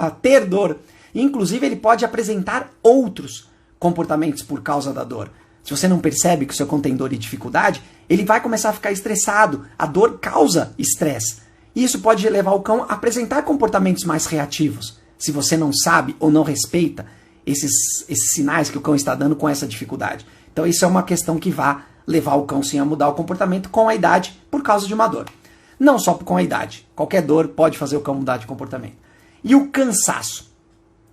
a ter dor. E, inclusive ele pode apresentar outros comportamentos por causa da dor. Se você não percebe que o seu cão tem dor e dificuldade, ele vai começar a ficar estressado. A dor causa estresse. E isso pode levar o cão a apresentar comportamentos mais reativos. Se você não sabe ou não respeita esses sinais que o cão está dando com essa dificuldade. Então isso é uma questão que vai levar o cão sim a mudar o comportamento com a idade por causa de uma dor. Não só com a idade. Qualquer dor pode fazer o cão mudar de comportamento. E o cansaço.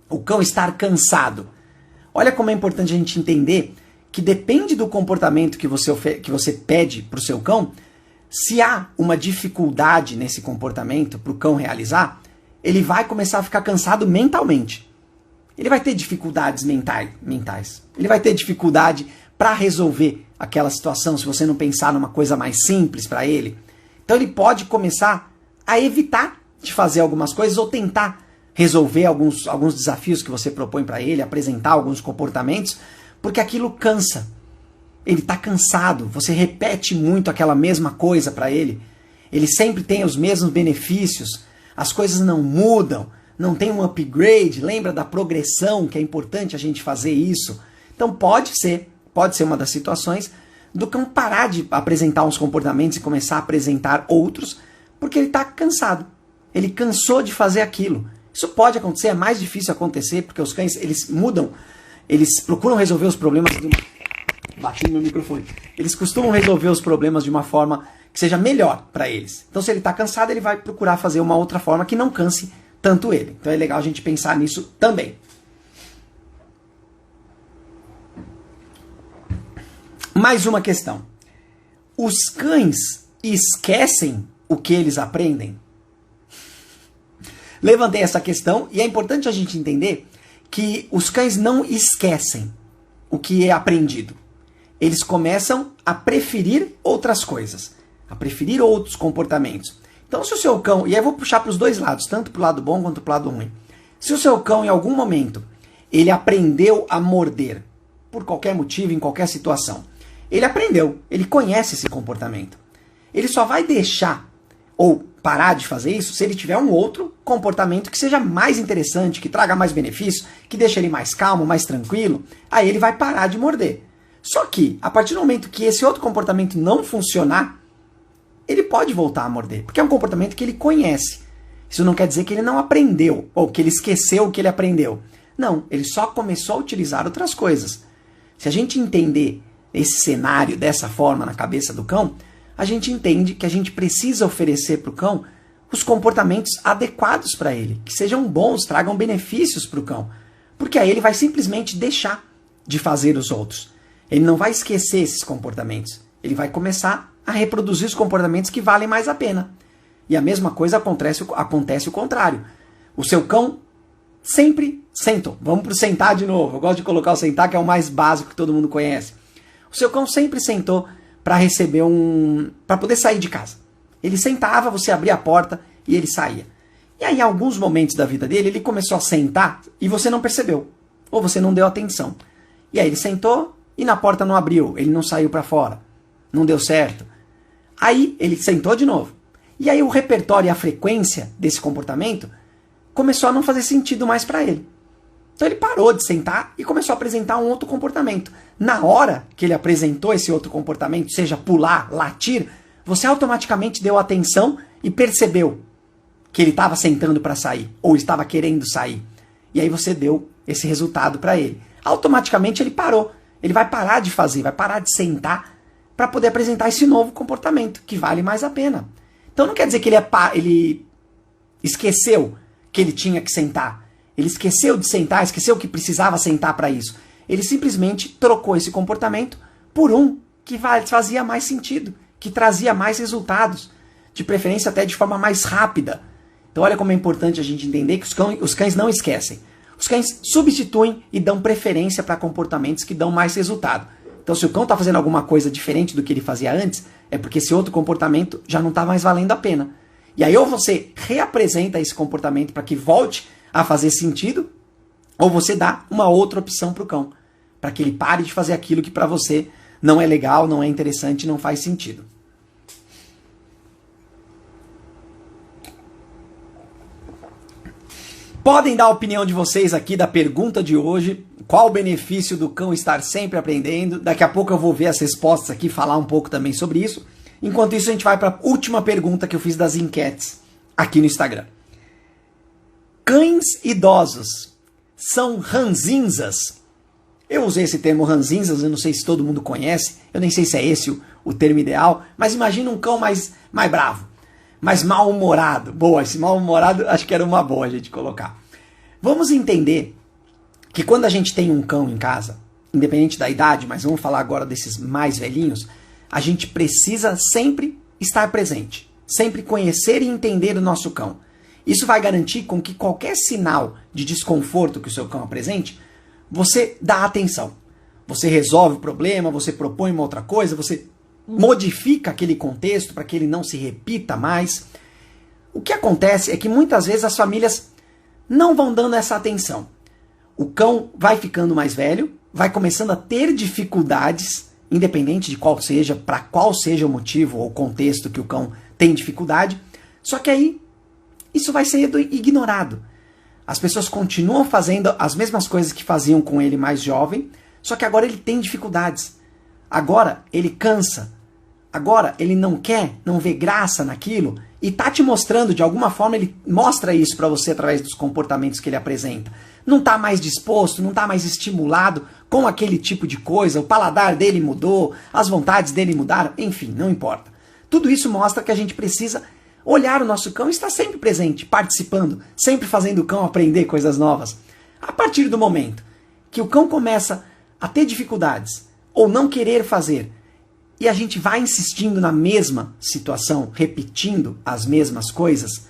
O cão estar cansado. Olha como é importante a gente entender que depende do comportamento que você pede para o seu cão. Se há uma dificuldade nesse comportamento para o cão realizar, ele vai começar a ficar cansado mentalmente. Ele vai ter dificuldades mentais. Ele vai ter dificuldade para resolver aquela situação, se você não pensar numa coisa mais simples para ele. Então ele pode começar a evitar de fazer algumas coisas ou tentar resolver alguns desafios que você propõe para ele, apresentar alguns comportamentos, porque aquilo cansa. Ele está cansado, você repete muito aquela mesma coisa para ele. Ele sempre tem os mesmos benefícios, as coisas não mudam, não tem um upgrade, lembra da progressão, que é importante a gente fazer isso. Então pode ser uma das situações do cão parar de apresentar uns comportamentos e começar a apresentar outros, porque ele está cansado. Ele cansou de fazer aquilo. Isso pode acontecer, é mais difícil acontecer, porque os cães, eles mudam, eles procuram resolver os problemas Bati no meu microfone. Eles costumam resolver os problemas de uma forma que seja melhor para eles. Então, se ele está cansado, ele vai procurar fazer uma outra forma que não canse tanto ele. Então é legal a gente pensar nisso também. Mais uma questão. Os cães esquecem o que eles aprendem? Levantei essa questão e é importante a gente entender que os cães não esquecem o que é aprendido. Eles começam a preferir outras coisas, a preferir outros comportamentos. Então, se o seu cão, e aí eu vou puxar para os dois lados, tanto para o lado bom quanto para o lado ruim. Se o seu cão, em algum momento, ele aprendeu a morder, por qualquer motivo, em qualquer situação, ele aprendeu, ele conhece esse comportamento. Ele só vai deixar ou parar de fazer isso se ele tiver um outro comportamento que seja mais interessante, que traga mais benefício, que deixe ele mais calmo, mais tranquilo, aí ele vai parar de morder. Só que, a partir do momento que esse outro comportamento não funcionar, ele pode voltar a morder, porque é um comportamento que ele conhece. Isso não quer dizer que ele não aprendeu, ou que ele esqueceu o que ele aprendeu. Não, ele só começou a utilizar outras coisas. Se a gente entender esse cenário dessa forma na cabeça do cão, a gente entende que a gente precisa oferecer para o cão os comportamentos adequados para ele, que sejam bons, tragam benefícios para o cão. Porque aí ele vai simplesmente deixar de fazer os outros. Ele não vai esquecer esses comportamentos. Ele vai começar a reproduzir os comportamentos que valem mais a pena. E a mesma coisa acontece o contrário. O seu cão sempre sentou. Vamos para o sentar de novo. Eu gosto de colocar o sentar, que é o mais básico que todo mundo conhece. O seu cão sempre sentou para receber para poder sair de casa. Ele sentava, você abria a porta e ele saía. E aí, em alguns momentos da vida dele, ele começou a sentar e você não percebeu. Ou você não deu atenção. E aí ele sentou e na porta não abriu. Ele não saiu para fora. Não deu certo. Aí ele sentou de novo. E aí o repertório e a frequência desse comportamento começou a não fazer sentido mais para ele. Então ele parou de sentar e começou a apresentar um outro comportamento. Na hora que ele apresentou esse outro comportamento, seja pular, latir, você automaticamente deu atenção e percebeu que ele estava sentando para sair, ou estava querendo sair. E aí você deu esse resultado para ele. Automaticamente ele parou. Ele vai parar de fazer, vai parar de sentar para poder apresentar esse novo comportamento, que vale mais a pena. Então não quer dizer que ele esqueceu que ele tinha que sentar. Ele esqueceu de sentar, esqueceu que precisava sentar para isso. Ele simplesmente trocou esse comportamento por um que fazia mais sentido, que trazia mais resultados, de preferência até de forma mais rápida. Então olha como é importante a gente entender que os cães não esquecem. Os cães substituem e dão preferência para comportamentos que dão mais resultado. Então se o cão está fazendo alguma coisa diferente do que ele fazia antes, é porque esse outro comportamento já não está mais valendo a pena. E aí ou você reapresenta esse comportamento para que volte a fazer sentido, ou você dá uma outra opção para o cão, para que ele pare de fazer aquilo que para você não é legal, não é interessante, não faz sentido. Podem dar a opinião de vocês aqui da pergunta de hoje, qual o benefício do cão estar sempre aprendendo. Daqui a pouco eu vou ver as respostas aqui, falar um pouco também sobre isso. Enquanto isso, a gente vai para a última pergunta que eu fiz das enquetes aqui no Instagram. Cães idosos são ranzinzas? Eu usei esse termo ranzinzas, eu não sei se todo mundo conhece, eu nem sei se é esse o termo ideal, mas imagina um cão mais bravo, mais mal-humorado. Boa, esse mal-humorado acho que era uma boa a gente colocar. Vamos entender que quando a gente tem um cão em casa, independente da idade, mas vamos falar agora desses mais velhinhos, a gente precisa sempre estar presente, sempre conhecer e entender o nosso cão. Isso vai garantir com que qualquer sinal de desconforto que o seu cão apresente, você dá atenção. Você resolve o problema, você propõe uma outra coisa, você modifica aquele contexto para que ele não se repita mais. O que acontece é que muitas vezes as famílias não vão dando essa atenção. O cão vai ficando mais velho, vai começando a ter dificuldades, independente de para qual seja o motivo ou contexto que o cão tem dificuldade, só que aí isso vai ser ignorado. As pessoas continuam fazendo as mesmas coisas que faziam com ele mais jovem, só que agora ele tem dificuldades. Agora ele cansa. Agora ele não quer, não vê graça naquilo e tá te mostrando, de alguma forma ele mostra isso para você através dos comportamentos que ele apresenta. Não tá mais disposto, não tá mais estimulado com aquele tipo de coisa, o paladar dele mudou, as vontades dele mudaram, enfim, não importa. Tudo isso mostra que a gente precisa olhar o nosso cão e estar sempre presente, participando, sempre fazendo o cão aprender coisas novas. A partir do momento que o cão começa a ter dificuldades ou não querer fazer, e a gente vai insistindo na mesma situação, repetindo as mesmas coisas,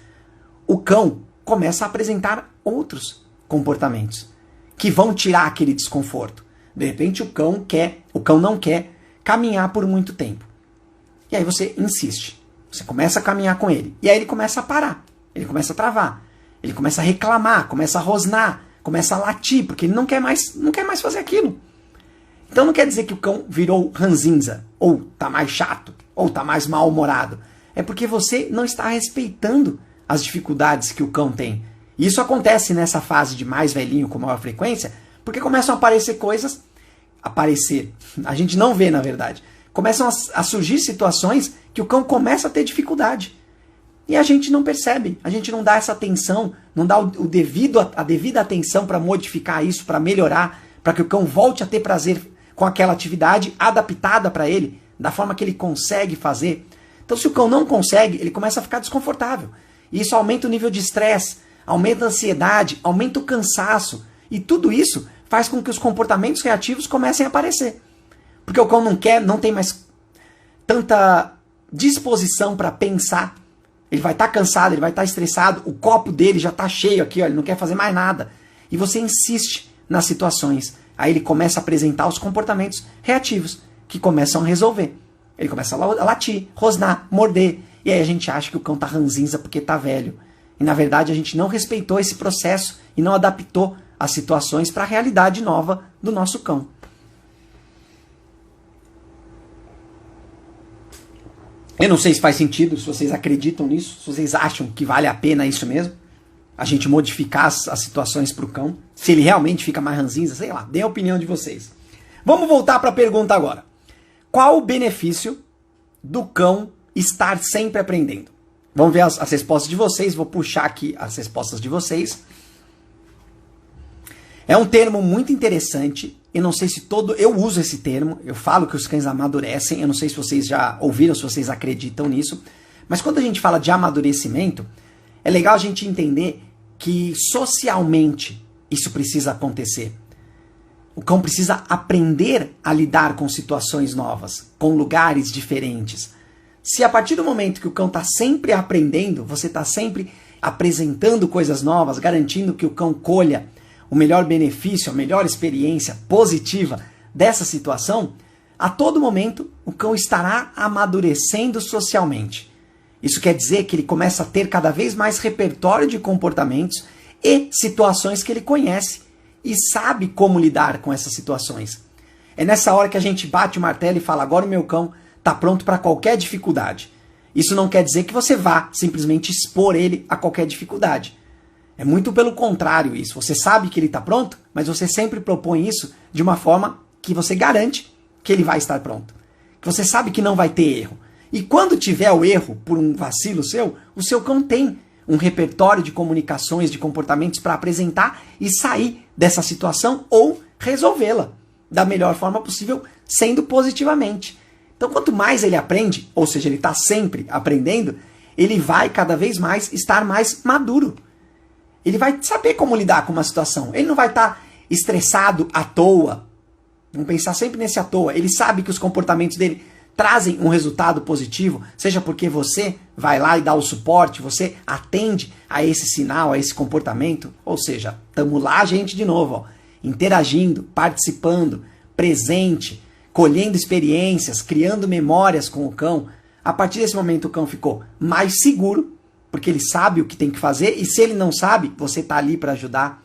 o cão começa a apresentar outros comportamentos que vão tirar aquele desconforto. De repente o cão não quer caminhar por muito tempo. E aí você insiste. Você começa a caminhar com ele. E aí ele começa a parar. Ele começa a travar. Ele começa a reclamar, começa a rosnar, começa a latir, porque ele não quer mais fazer aquilo. Então não quer dizer que o cão virou ranzinza, ou tá mais chato, ou tá mais mal-humorado. É porque você não está respeitando as dificuldades que o cão tem. E isso acontece nessa fase de mais velhinho com maior frequência, porque começam a aparecer coisas, a gente não vê na verdade, começam a surgir situações que o cão começa a ter dificuldade. E a gente não percebe, a gente não dá essa atenção, não dá a devida atenção para modificar isso, para melhorar, para que o cão volte a ter prazer com aquela atividade adaptada para ele, da forma que ele consegue fazer. Então se o cão não consegue, ele começa a ficar desconfortável. E isso aumenta o nível de estresse, aumenta a ansiedade, aumenta o cansaço. E tudo isso faz com que os comportamentos reativos comecem a aparecer. Porque o cão não tem mais tanta disposição para pensar. Ele vai estar cansado, ele vai estar estressado, o copo dele já está cheio aqui, ó, ele não quer fazer mais nada. E você insiste nas situações. Aí ele começa a apresentar os comportamentos reativos, que começam a resolver. Ele começa a latir, rosnar, morder. E aí a gente acha que o cão está ranzinza porque está velho. E na verdade a gente não respeitou esse processo e não adaptou as situações para a realidade nova do nosso cão. Eu não sei se faz sentido, se vocês acreditam nisso, se vocês acham que vale a pena isso mesmo. A gente modificar as situações para o cão. Se ele realmente fica mais ranzinza, sei lá, dê a opinião de vocês. Vamos voltar para a pergunta agora. Qual o benefício do cão estar sempre aprendendo? Vamos ver as respostas de vocês, vou puxar aqui as respostas de vocês. É um termo muito interessante, eu não sei se eu uso esse termo, eu falo que os cães amadurecem, eu não sei se vocês já ouviram, se vocês acreditam nisso, mas quando a gente fala de amadurecimento, é legal a gente entender que socialmente isso precisa acontecer. O cão precisa aprender a lidar com situações novas, com lugares diferentes. Se a partir do momento que o cão está sempre aprendendo, você está sempre apresentando coisas novas, garantindo que o cão colha o melhor benefício, a melhor experiência positiva dessa situação, a todo momento o cão estará amadurecendo socialmente. Isso quer dizer que ele começa a ter cada vez mais repertório de comportamentos e situações que ele conhece e sabe como lidar com essas situações. É nessa hora que a gente bate o martelo e fala, agora o meu cão está pronto para qualquer dificuldade. Isso não quer dizer que você vá simplesmente expor ele a qualquer dificuldade. É muito pelo contrário isso. Você sabe que ele está pronto, mas você sempre propõe isso de uma forma que você garante que ele vai estar pronto. Que você sabe que não vai ter erro. E quando tiver o erro por um vacilo seu, o seu cão tem um repertório de comunicações, de comportamentos para apresentar e sair dessa situação ou resolvê-la da melhor forma possível, sendo positivamente. Então, quanto mais ele aprende, ou seja, ele está sempre aprendendo, ele vai cada vez mais estar mais maduro. Ele vai saber como lidar com uma situação. Ele não vai estar estressado à toa. Vamos pensar sempre nesse à toa. Ele sabe que os comportamentos dele trazem um resultado positivo, seja porque você vai lá e dá o suporte, você atende a esse sinal, a esse comportamento. Ou seja, estamos lá, gente, de novo, ó, interagindo, participando, presente, colhendo experiências, criando memórias com o cão. A partir desse momento o cão ficou mais seguro, porque ele sabe o que tem que fazer, e se ele não sabe, você está ali para ajudar.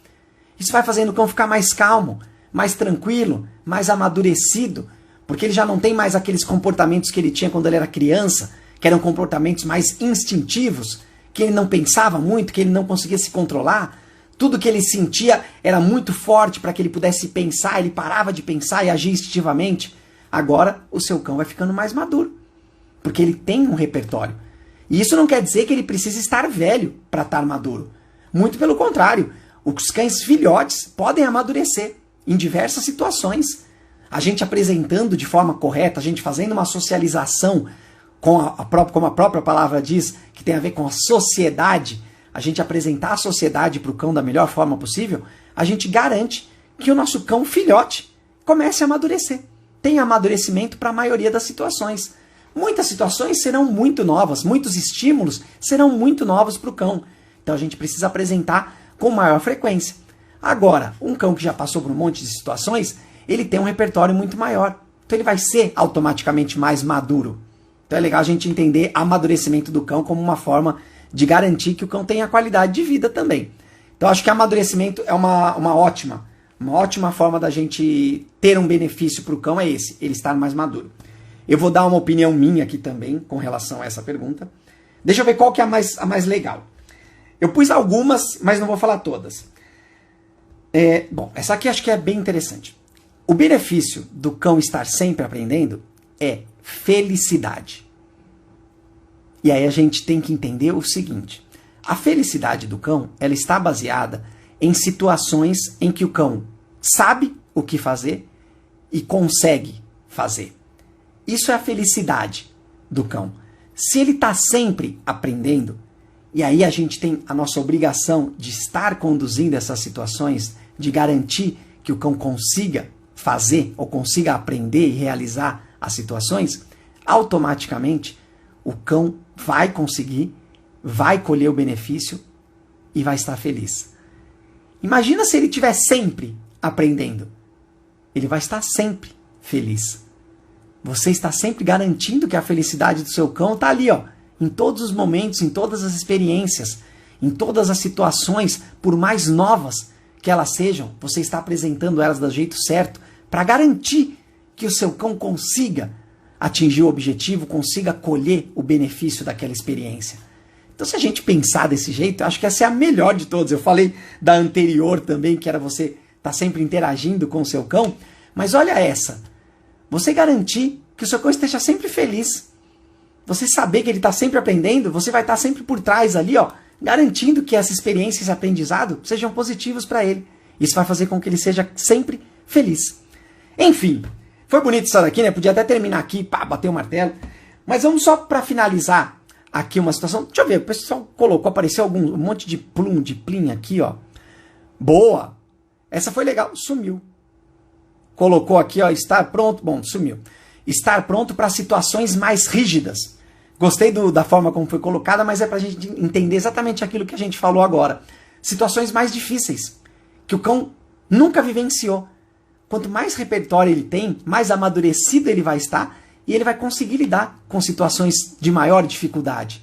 Isso vai fazendo o cão ficar mais calmo, mais tranquilo, mais amadurecido, porque ele já não tem mais aqueles comportamentos que ele tinha quando ele era criança, que eram comportamentos mais instintivos, que ele não pensava muito, que ele não conseguia se controlar. Tudo que ele sentia era muito forte para que ele pudesse pensar, ele parava de pensar e agir instintivamente. Agora o seu cão vai ficando mais maduro, porque ele tem um repertório. E isso não quer dizer que ele precisa estar velho para estar maduro. Muito pelo contrário, os cães filhotes podem amadurecer em diversas situações. A gente apresentando de forma correta, a gente fazendo uma socialização como a própria palavra diz, que tem a ver com a sociedade, a gente apresentar a sociedade para o cão da melhor forma possível, a gente garante que o nosso cão filhote comece a amadurecer. Tem amadurecimento para a maioria das situações. Muitas situações serão muito novas, muitos estímulos serão muito novos para o cão. Então a gente precisa apresentar com maior frequência. Agora, um cão que já passou por um monte de situações, ele tem um repertório muito maior. Então ele vai ser automaticamente mais maduro. Então é legal a gente entender amadurecimento do cão como uma forma de garantir que o cão tenha qualidade de vida também. Então acho que amadurecimento é uma ótima forma da gente ter um benefício para o cão, é esse, ele estar mais maduro. Eu vou dar uma opinião minha aqui também com relação a essa pergunta. Deixa eu ver qual que é a mais legal. Eu pus algumas, mas não vou falar todas. Bom, essa aqui acho que é bem interessante. O benefício do cão estar sempre aprendendo é felicidade. E aí a gente tem que entender o seguinte. A felicidade do cão, ela está baseada em situações em que o cão sabe o que fazer e consegue fazer. Isso é a felicidade do cão. Se ele está sempre aprendendo, e aí a gente tem a nossa obrigação de estar conduzindo essas situações, de garantir que o cão consiga fazer ou consiga aprender e realizar as situações, automaticamente o cão vai conseguir, vai colher o benefício e vai estar feliz. Imagina se ele estiver sempre aprendendo. Ele vai estar sempre feliz. Você está sempre garantindo que a felicidade do seu cão está ali, ó, em todos os momentos, em todas as experiências, em todas as situações, por mais novas que elas sejam, você está apresentando elas do jeito certo para garantir que o seu cão consiga atingir o objetivo, consiga colher o benefício daquela experiência. Então, se a gente pensar desse jeito, eu acho que essa é a melhor de todas. Eu falei da anterior também, que era você estar sempre interagindo com o seu cão, mas olha essa. Você garantir que o seu cão esteja sempre feliz. Você saber que ele está sempre aprendendo, você vai estar sempre por trás ali, ó, garantindo que essa experiência, esse aprendizado, sejam positivos para ele. Isso vai fazer com que ele seja sempre feliz. Enfim, foi bonito isso daqui, né? Podia até terminar aqui, pá, bater o martelo. Mas vamos só para finalizar aqui uma situação. Deixa eu ver, o pessoal colocou, apareceu um monte de plim aqui, ó. Boa! Essa foi legal, sumiu. Colocou aqui, ó, estar pronto, bom, sumiu. Estar pronto para situações mais rígidas. Gostei da forma como foi colocada, mas é para a gente entender exatamente aquilo que a gente falou agora. Situações mais difíceis, que o cão nunca vivenciou. Quanto mais repertório ele tem, mais amadurecido ele vai estar e ele vai conseguir lidar com situações de maior dificuldade.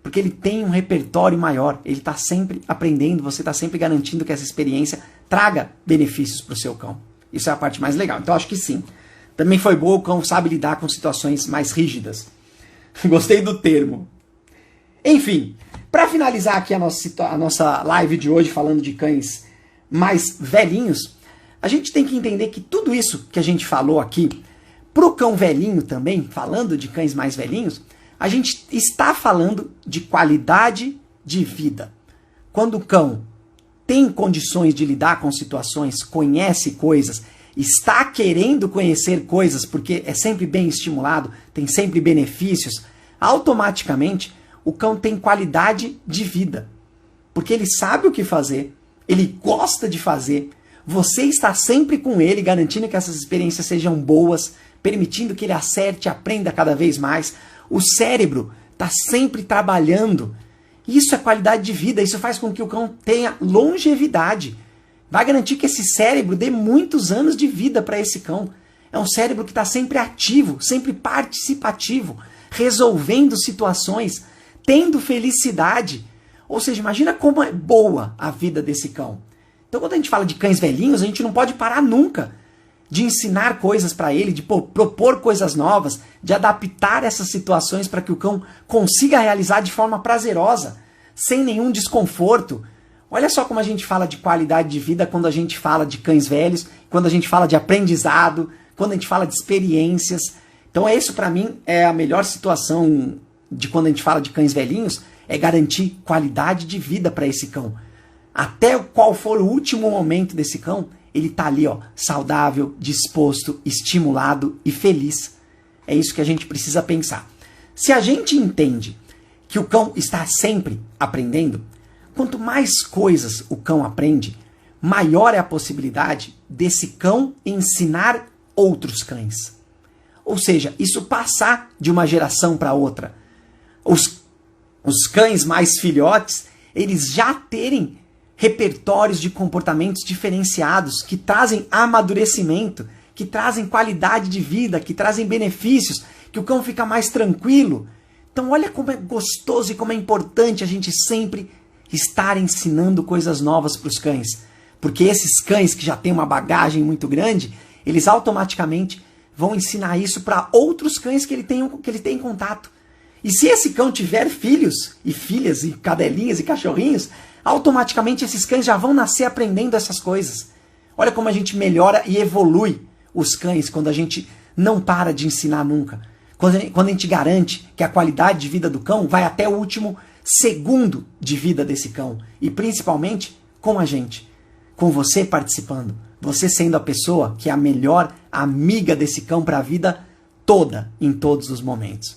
Porque ele tem um repertório maior, ele está sempre aprendendo, você está sempre garantindo que essa experiência traga benefícios para o seu cão. Isso é a parte mais legal. Então acho que sim. Também foi bom, o cão sabe lidar com situações mais rígidas. Gostei do termo. Enfim, para finalizar aqui a nossa live de hoje, falando de cães mais velhinhos, a gente tem que entender que tudo isso que a gente falou aqui, pro cão velhinho também, falando de cães mais velhinhos, a gente está falando de qualidade de vida. Quando o cão tem condições de lidar com situações, conhece coisas, está querendo conhecer coisas porque é sempre bem estimulado, tem sempre benefícios, automaticamente o cão tem qualidade de vida. Porque ele sabe o que fazer, ele gosta de fazer, você está sempre com ele, garantindo que essas experiências sejam boas, permitindo que ele acerte, aprenda cada vez mais. O cérebro está sempre trabalhando. Isso é qualidade de vida, isso faz com que o cão tenha longevidade. Vai garantir que esse cérebro dê muitos anos de vida para esse cão. É um cérebro que está sempre ativo, sempre participativo, resolvendo situações, tendo felicidade. Ou seja, imagina como é boa a vida desse cão. Então, quando a gente fala de cães velhinhos, a gente não pode parar nunca de ensinar coisas para ele, de propor coisas novas, de adaptar essas situações para que o cão consiga realizar de forma prazerosa, sem nenhum desconforto. Olha só como a gente fala de qualidade de vida quando a gente fala de cães velhos, quando a gente fala de aprendizado, quando a gente fala de experiências. Então, isso para mim é a melhor situação de quando a gente fala de cães velhinhos, é garantir qualidade de vida para esse cão. Até qual for o último momento desse cão, ele está ali, ó, saudável, disposto, estimulado e feliz. É isso que a gente precisa pensar. Se a gente entende que o cão está sempre aprendendo, quanto mais coisas o cão aprende, maior é a possibilidade desse cão ensinar outros cães. Ou seja, isso passar de uma geração para outra. Os cães mais filhotes, eles já terem repertórios de comportamentos diferenciados, que trazem amadurecimento, que trazem qualidade de vida, que trazem benefícios, que o cão fica mais tranquilo. Então olha como é gostoso e como é importante a gente sempre estar ensinando coisas novas para os cães. Porque esses cães que já têm uma bagagem muito grande, eles automaticamente vão ensinar isso para outros cães que ele tem contato. E se esse cão tiver filhos e filhas e cadelinhas e cachorrinhos, automaticamente esses cães já vão nascer aprendendo essas coisas. Olha como a gente melhora e evolui os cães quando a gente não para de ensinar nunca. Quando a gente garante que a qualidade de vida do cão vai até o último segundo de vida desse cão. E principalmente com a gente, com você participando. Você sendo a pessoa que é a melhor amiga desse cão para a vida toda, em todos os momentos.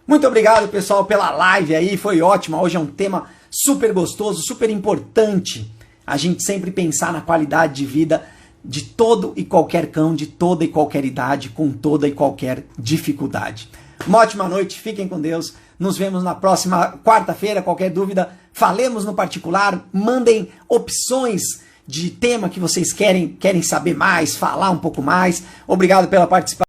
Muito obrigado, pessoal, pela live aí, foi ótima. Hoje é um tema super gostoso, super importante. A gente sempre pensar na qualidade de vida de todo e qualquer cão, de toda e qualquer idade, com toda e qualquer dificuldade. Uma ótima noite, fiquem com Deus. Nos vemos na próxima quarta-feira. Qualquer dúvida, falemos no particular, mandem opções de tema que vocês querem saber mais, falar um pouco mais. Obrigado pela participação.